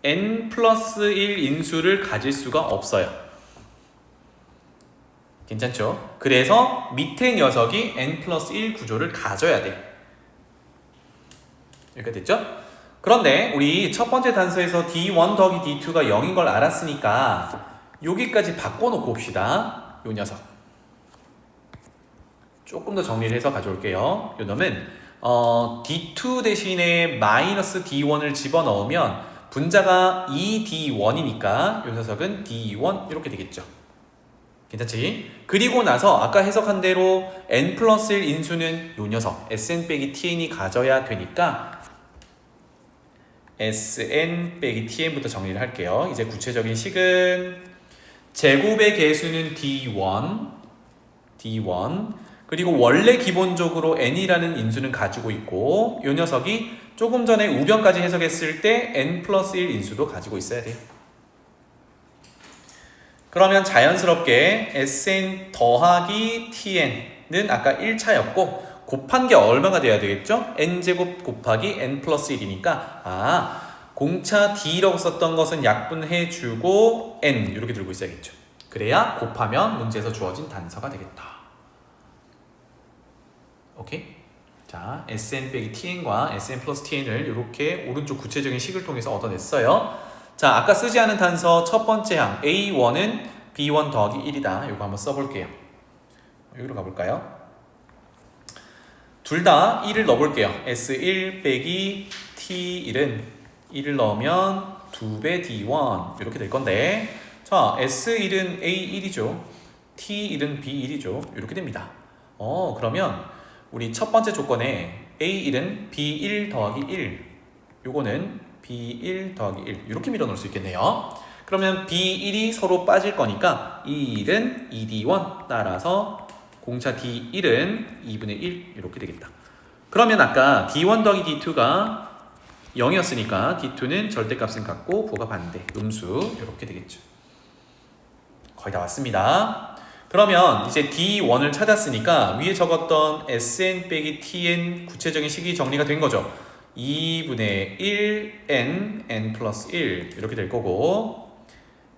n 플러스 1 인수를 가질 수가 없어요. 괜찮죠? 그래서 밑에 녀석이 n 플러스 1 구조를 가져야 돼. 여기가 됐죠? 그런데 우리 첫 번째 단서에서 d1 더하기 d2가 0인 걸 알았으니까 여기까지 바꿔놓고 봅시다. 요 녀석 조금 더 정리를 해서 가져올게요. 요 놈은 d2 대신에 마이너스 d1을 집어넣으면 분자가 2d1이니까 요 녀석은 d1 이렇게 되겠죠. 괜찮지? 그리고 나서 아까 해석한 대로 n 플러스 1 인수는 요 녀석 sn 빼기 tn이 가져야 되니까 sn 빼기 tn부터 정리를 할게요. 이제 구체적인 식은 제곱의 개수는 d1 그리고 원래 기본적으로 n이라는 인수는 가지고 있고 요 녀석이 조금 전에 우변까지 해석했을 때 n 플러스 1 인수도 가지고 있어야 돼요. 그러면 자연스럽게 sn 더하기 tn은 아까 1차였고 곱한 게 얼마가 돼야 되겠죠? n제곱 곱하기 n 플러스 1이니까 공차 d라고 썼던 것은 약분해주고 n 이렇게 들고 있어야겠죠. 그래야 곱하면 문제에서 주어진 단서가 되겠다. 오케이? 자, sn 빼기 tn과 sn 플러스 tn을 이렇게 오른쪽 구체적인 식을 통해서 얻어냈어요. 자, 아까 쓰지 않은 단서 첫 번째 항 A1은 B1 더하기 1이다. 이거 한번 써볼게요. 여기로 가볼까요? 둘 다 1을 넣어볼게요. S1 빼기 T1은 1을 넣으면 2배 D1 이렇게 될 건데 자, S1은 A1이죠. T1은 B1이죠. 이렇게 됩니다. 그러면 우리 첫 번째 조건에 A1은 B1 더하기 1 요거는 B1 더하기 1 이렇게 밀어넣을 수 있겠네요. 그러면 B1이 서로 빠질 거니까 이 1은 2D1 따라서 공차 D1은 2분의 1 이렇게 되겠다. 그러면 아까 D1 더하기 D2가 0이었으니까 D2는 절대값은 같고 부가 반대 음수 이렇게 되겠죠. 거의 다 왔습니다. 그러면 이제 D1을 찾았으니까 위에 적었던 Sn 빼기 Tn 구체적인 식이 정리가 된 거죠. 2분의 1 n 플러스 1 이렇게 될 거고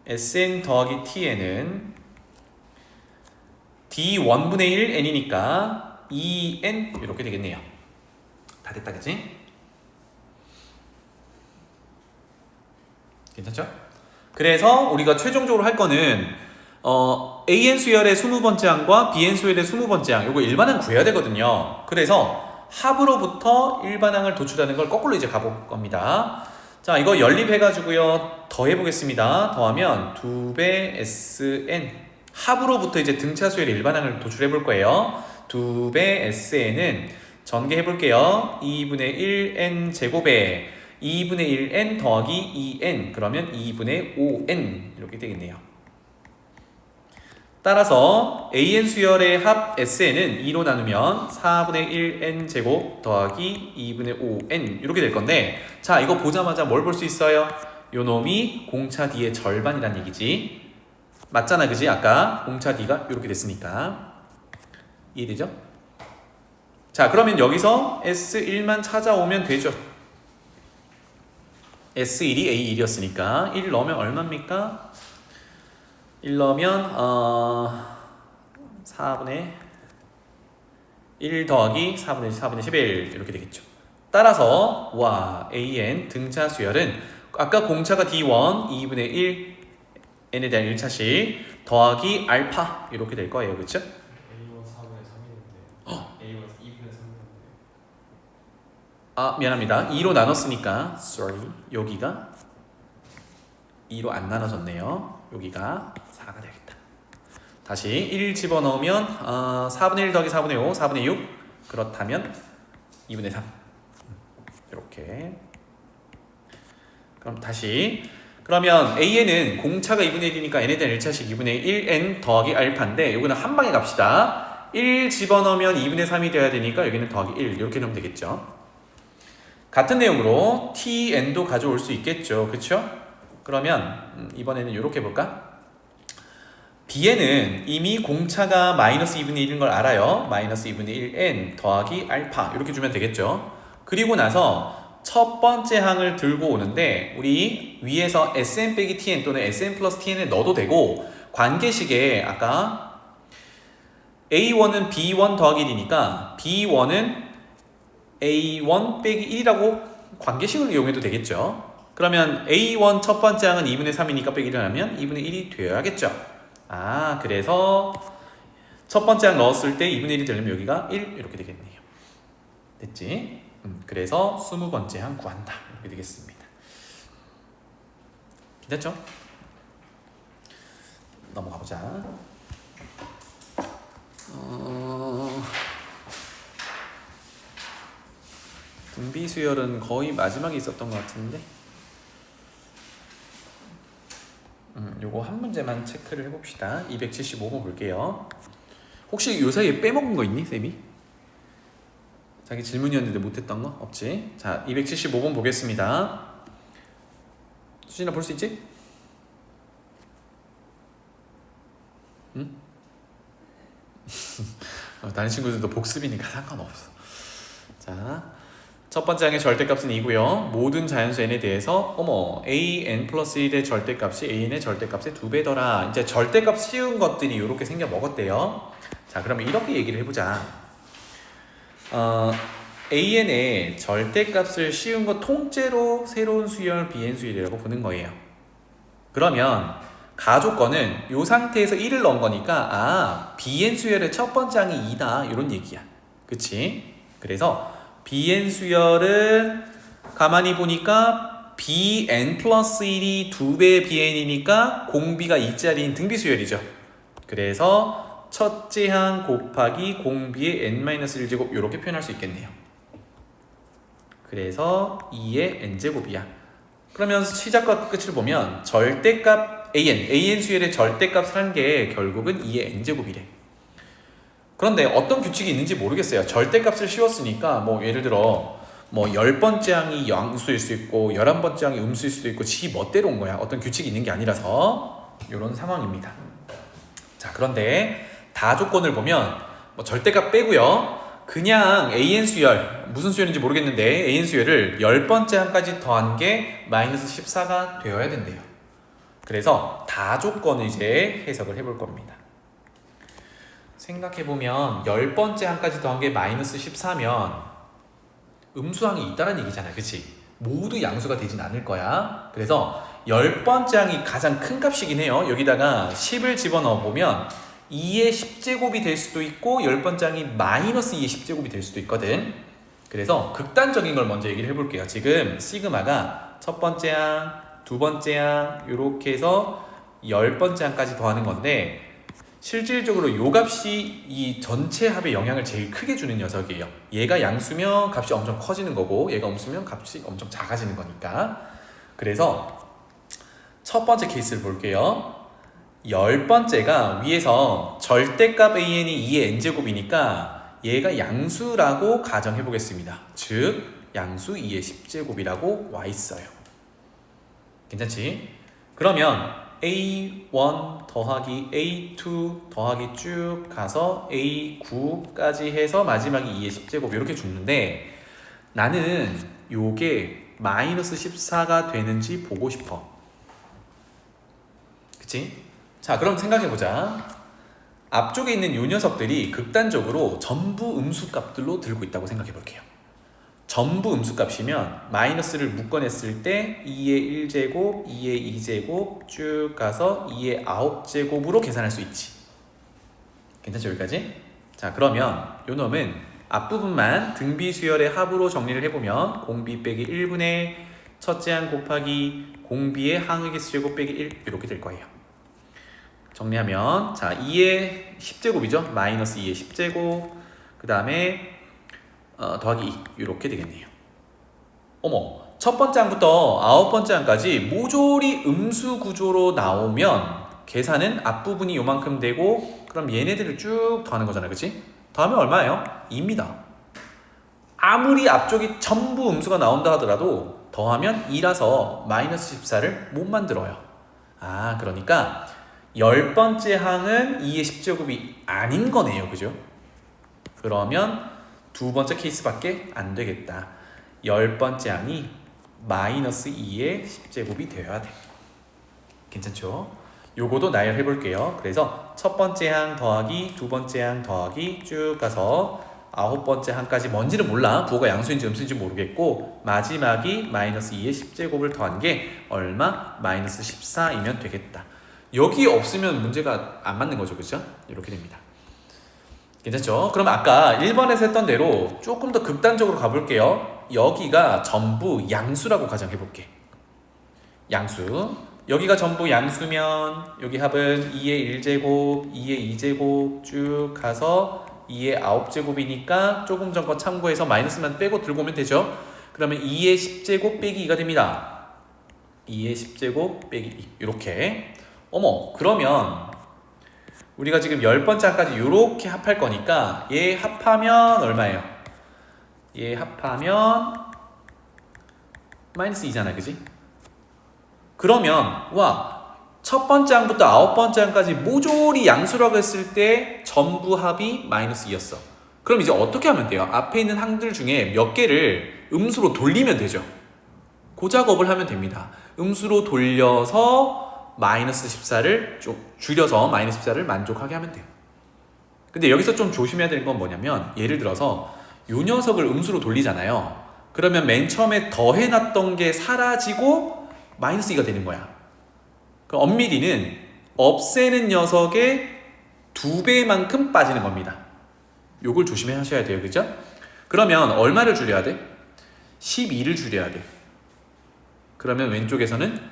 Sn 더하기 Tn은 D1분의 1 n이니까 2n 이렇게 되겠네요. 다 됐다 그치? 괜찮죠? 그래서 우리가 최종적으로 할 거는 AN 수열의 20번째 항과 BN 수열의 20번째 항 요거 일반항 구해야 되거든요. 그래서 합으로부터 일반항을 도출하는 걸 거꾸로 이제 가볼 겁니다. 자, 이거 연립해가지고요 더 해보겠습니다. 더하면 2배 SN 합으로부터 이제 등차 수열의 일반항을 도출해 볼 거예요. 2배 SN은 전개해 볼게요. 2분의 1n 제곱에 2분의 1n 더하기 2n 그러면 2분의 5n 이렇게 되겠네요. 따라서 AN 수열의 합 SN은 2로 나누면 4분의 1n 제곱 더하기 2분의 5n 이렇게 될 건데 자 이거 보자마자 뭘 볼 수 있어요? 요 놈이 공차 D의 절반이란 얘기지. 맞잖아 그지? 아까 공차 D가 이렇게 됐으니까 이해되죠? 자 그러면 여기서 S1만 찾아오면 되죠. S1이 A1이었으니까 1 넣으면 얼마입니까? 1 넣으면 4분의 1 더하기 4분의 11 이렇게 되겠죠. 따라서 와 AN 등차 수열은 아까 공차가 D1 2분의 1 n에 대한 1차식 더하기 알파 이렇게 될 거예요. 그렇죠? A1 4분의 3인데 A1 2분의 3인데 미안합니다. 2로 나눴으니까 sorry 여기가 2로 안 나눠졌네요. 여기가 4가 되겠다. 다시 1 집어넣으면 4분의 1 더하기 4분의 5 4분의 6 그렇다면 2분의 3 이렇게 그럼 다시 그러면 AN은 공차가 2분의 1이니까 n에 대한 1차식 2분의 1n 더하기 알파인데 이거는 한 방에 갑시다. 1 집어넣으면 2분의 3이 돼야 되니까 여기는 더하기 1 이렇게 넣으면 되겠죠. 같은 내용으로 tn도 가져올 수 있겠죠. 그쵸? 그러면 이번에는 이렇게 해볼까? b에는 이미 공차가 마이너스 2분의 1인 걸 알아요. 마이너스 2분의 1n 더하기 알파 이렇게 주면 되겠죠. 그리고 나서 첫 번째 항을 들고 오는데 우리 위에서 sn 빼기 tn 또는 sn 플러스 tn을 넣어도 되고 관계식에 아까 a1은 b1 더하기 1이니까 b1은 a1 빼기 1이라고 관계식을 이용해도 되겠죠. 그러면 a1 첫 번째 항은 2분의 3이니까 빼기 1을 하면 2분의 1이 되어야겠죠. 그래서 첫 번째 항 넣었을 때 2분의 1이 되려면 여기가 1 이렇게 되겠네요. 됐지? 그래서 20번째 항 구한다 이렇게 되겠습니다. 됐죠? 넘어가 보자. 등비 수열은 거의 마지막에 있었던 것 같은데 요거 한 문제만 체크를 해봅시다. 275번 볼게요. 혹시 요 사이에 빼먹은 거 있니? 쌤이? 자기 질문이었는데 못했던 거? 없지? 자, 275번 보겠습니다. 수진아 볼 수 있지? 응? 다른 친구들도 복습이니까 상관없어. 자, 첫 번째 항의 절대값은 2고요. 모든 자연수 n에 대해서 a n 플러스 1의 절대값이 an의 절대값의 2배더라. 이제 절대값 씌운 것들이 이렇게 생겨 먹었대요. 자, 그러면 이렇게 얘기를 해보자. an의 절대값을 씌운 거 통째로 새로운 수열 bn 수열이라고 보는 거예요. 그러면 가조건은 이 상태에서 1을 넣은 거니까 bn 수열의 첫 번째 항이 2다 이런 얘기야. 그치? 그래서 bn 수열은 가만히 보니까 bn 플러스 1이 2배 bn이니까 공비가 2짜리인 등비 수열이죠. 그래서 첫째 항 곱하기 공비의 n-1제곱 이렇게 표현할 수 있겠네요. 그래서 2의 n제곱이야. 그러면 시작과 끝을 보면 절대값 an 수열의 절대값을 한 게 결국은 2의 n제곱이래. 그런데 어떤 규칙이 있는지 모르겠어요. 절대값을 씌웠으니까 뭐 예를 들어 뭐 10번째 항이 양수일 수 있고 11번째 항이 음수일 수도 있고 지 멋대로 온 거야. 어떤 규칙이 있는 게 아니라서 이런 상황입니다. 자, 그런데 다조건을 보면 뭐 절대값 빼고요. 그냥 an 수열, 무슨 수열인지 모르겠는데 an 수열을 10번째 항까지 더한 게 마이너스 14가 되어야 된대요. 그래서 다조건을 이제 해석을 해볼 겁니다. 생각해보면 10번째 항까지 더한 게 마이너스 14면 음수항이 있다는 얘기잖아요. 그치? 모두 양수가 되진 않을 거야. 그래서 10번째 항이 가장 큰 값이긴 해요. 여기다가 10을 집어넣어 보면 2의 10제곱이 될 수도 있고 10번째 항이 마이너스 2의 10제곱이 될 수도 있거든. 그래서 극단적인 걸 먼저 얘기를 해볼게요. 지금 시그마가 첫 번째 항, 두 번째 항 이렇게 해서 10번째 항까지 더하는 건데 실질적으로 요 값이 이 전체 합의 영향을 제일 크게 주는 녀석이에요. 얘가 양수면 값이 엄청 커지는 거고 얘가 음수면 값이 엄청 작아지는 거니까. 그래서 첫 번째 케이스를 볼게요. 10번째가 위에서 절대값 an이 2의 n제곱이니까 얘가 양수라고 가정해 보겠습니다. 즉 양수 2의 10제곱이라고 와 있어요. 괜찮지? 그러면 A1 더하기 A2 더하기 쭉 가서 A9까지 해서 마지막이 2의 10제곱 이렇게 죽는데 나는 요게 마이너스 14가 되는지 보고 싶어. 그치? 자, 그럼 생각해보자. 앞쪽에 있는 요 녀석들이 극단적으로 전부 음수값들로 들고 있다고 생각해볼게요. 전부 음수값이면 마이너스를 묶어냈을 때 2의 1제곱, 2의 2제곱 쭉 가서 2의 9제곱으로 계산할 수 있지. 괜찮죠? 여기까지? 자, 그러면 요 놈은 앞부분만 등비 수열의 합으로 정리를 해보면 공비 빼기 1분의 첫째 항 곱하기 공비의 항의 개수제곱 빼기 1 이렇게 될 거예요. 정리하면 자 2의 10제곱이죠. 마이너스 2의 10제곱 그 다음에 더하기 2 이렇게 되겠네요. 어머, 첫 번째 항부터 9번째 항까지 모조리 음수 구조로 나오면 계산은 앞부분이 요만큼 되고 그럼 얘네들을 쭉 더하는 거잖아요. 그치? 더하면 얼마예요? 2입니다. 아무리 앞쪽이 전부 음수가 나온다 하더라도 더하면 2라서 마이너스 14를 못 만들어요. 아, 그러니까 10번째 항은 2의 10제곱이 아닌 거네요. 그죠? 그러면 두 번째 케이스밖에 안 되겠다. 10번째 항이 마이너스 2의 10제곱이 되어야 돼. 괜찮죠? 요거도 나열해 볼게요. 그래서 첫 번째 항 더하기 두 번째 항 더하기 쭉 가서 9번째 항까지 뭔지는 몰라. 부호가 양수인지 음수인지 모르겠고 마지막이 마이너스 2의 10제곱을 더한 게 얼마? 마이너스 14이면 되겠다. 여기 없으면 문제가 안 맞는 거죠. 그죠? 이렇게 됩니다. 괜찮죠? 그럼 아까 1번에서 했던 대로 조금 더 극단적으로 가볼게요. 여기가 전부 양수라고 가정해볼게. 양수. 여기가 전부 양수면 여기 합은 2의 1제곱, 2의 2제곱 쭉 가서 2의 9제곱이니까 조금 전 거 참고해서 마이너스만 빼고 들고 오면 되죠. 그러면 2의 10제곱 빼기 2가 됩니다. 2의 10제곱 빼기 2 이렇게. 어머, 그러면 우리가 지금 10번째 항까지 이렇게 합할 거니까 얘 합하면 얼마예요? 얘 합하면 마이너스 2잖아. 그지? 그러면 첫 번째 항부터 9번째 항까지 모조리 양수라고 했을 때 전부 합이 마이너스 2였어. 그럼 이제 어떻게 하면 돼요? 앞에 있는 항들 중에 몇 개를 음수로 돌리면 되죠. 그 작업을 하면 됩니다. 음수로 돌려서 마이너스 14를 좀 줄여서 마이너스 14를 만족하게 하면 돼요. 근데 여기서 좀 조심해야 될 건 뭐냐면 예를 들어서 이 녀석을 음수로 돌리잖아요. 그러면 맨 처음에 더해놨던 게 사라지고 마이너스 2가 되는 거야. 그럼 엄밀히는 없애는 녀석의 2배만큼 빠지는 겁니다. 요걸 조심해 하셔야 돼요. 그죠? 그러면 얼마를 줄여야 돼? 12를 줄여야 돼. 그러면 왼쪽에서는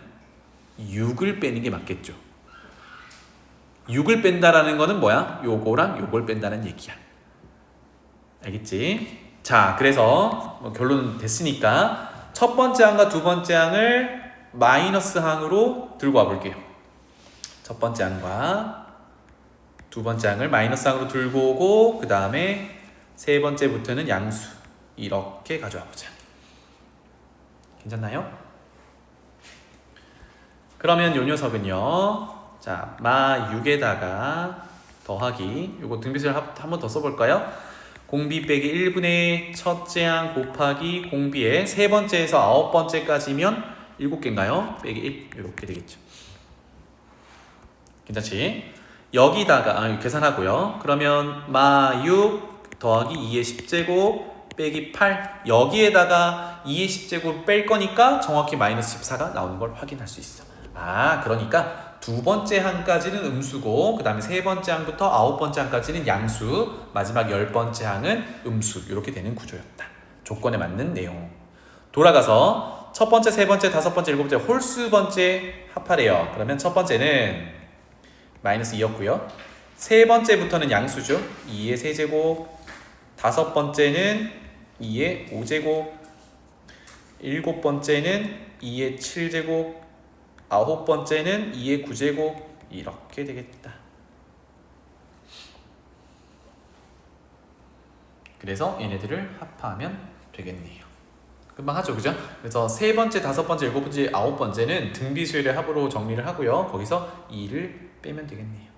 6을 빼는 게 맞겠죠. 6을 뺀다라는 거는 뭐야? 요거랑 요걸 뺀다는 얘기야. 알겠지? 자, 그래서 결론은 됐으니까 첫 번째 항과 두 번째 항을 마이너스 항으로 들고 와볼게요. 첫 번째 항과 두 번째 항을 마이너스 항으로 들고 오고 그 다음에 세 번째부터는 양수 이렇게 가져와 보자. 괜찮나요? 그러면 요 녀석은요. 자, 마 6에다가 더하기 요거 등비수를 한 번 더 써볼까요? 공비 빼기 1분의 첫째 항 곱하기 공비의 세 번째에서 9번째까지면 7개인가요? 빼기 1 이렇게 되겠죠. 괜찮지? 여기다가 계산하고요. 그러면 마 6 더하기 2의 10제곱 빼기 8 여기에다가 2의 10제곱 뺄 거니까 정확히 마이너스 14가 나오는 걸 확인할 수 있어. 아, 그러니까 두 번째 항까지는 음수고 그 다음에 세 번째 항부터 9번째 항까지는 양수, 마지막 10번째 항은 음수 이렇게 되는 구조였다. 조건에 맞는 내용. 돌아가서 첫 번째, 세 번째, 다섯 번째, 일곱 번째 홀수 번째 합하래요. 그러면 첫 번째는 마이너스 2였고요. 세 번째부터는 양수죠. 2의 세제곱, 다섯 번째는 2의 5제곱, 일곱 번째는 2의 7제곱, 아홉 번째는 2의 9제곱 이렇게 되겠다. 그래서 얘네들을 합하면 되겠네요. 금방 하죠, 그죠? 그래서 세 번째, 다섯 번째, 일곱 번째, 아홉 번째는 등비수열의 합으로 정리를 하고요. 거기서 2를 빼면 되겠네요.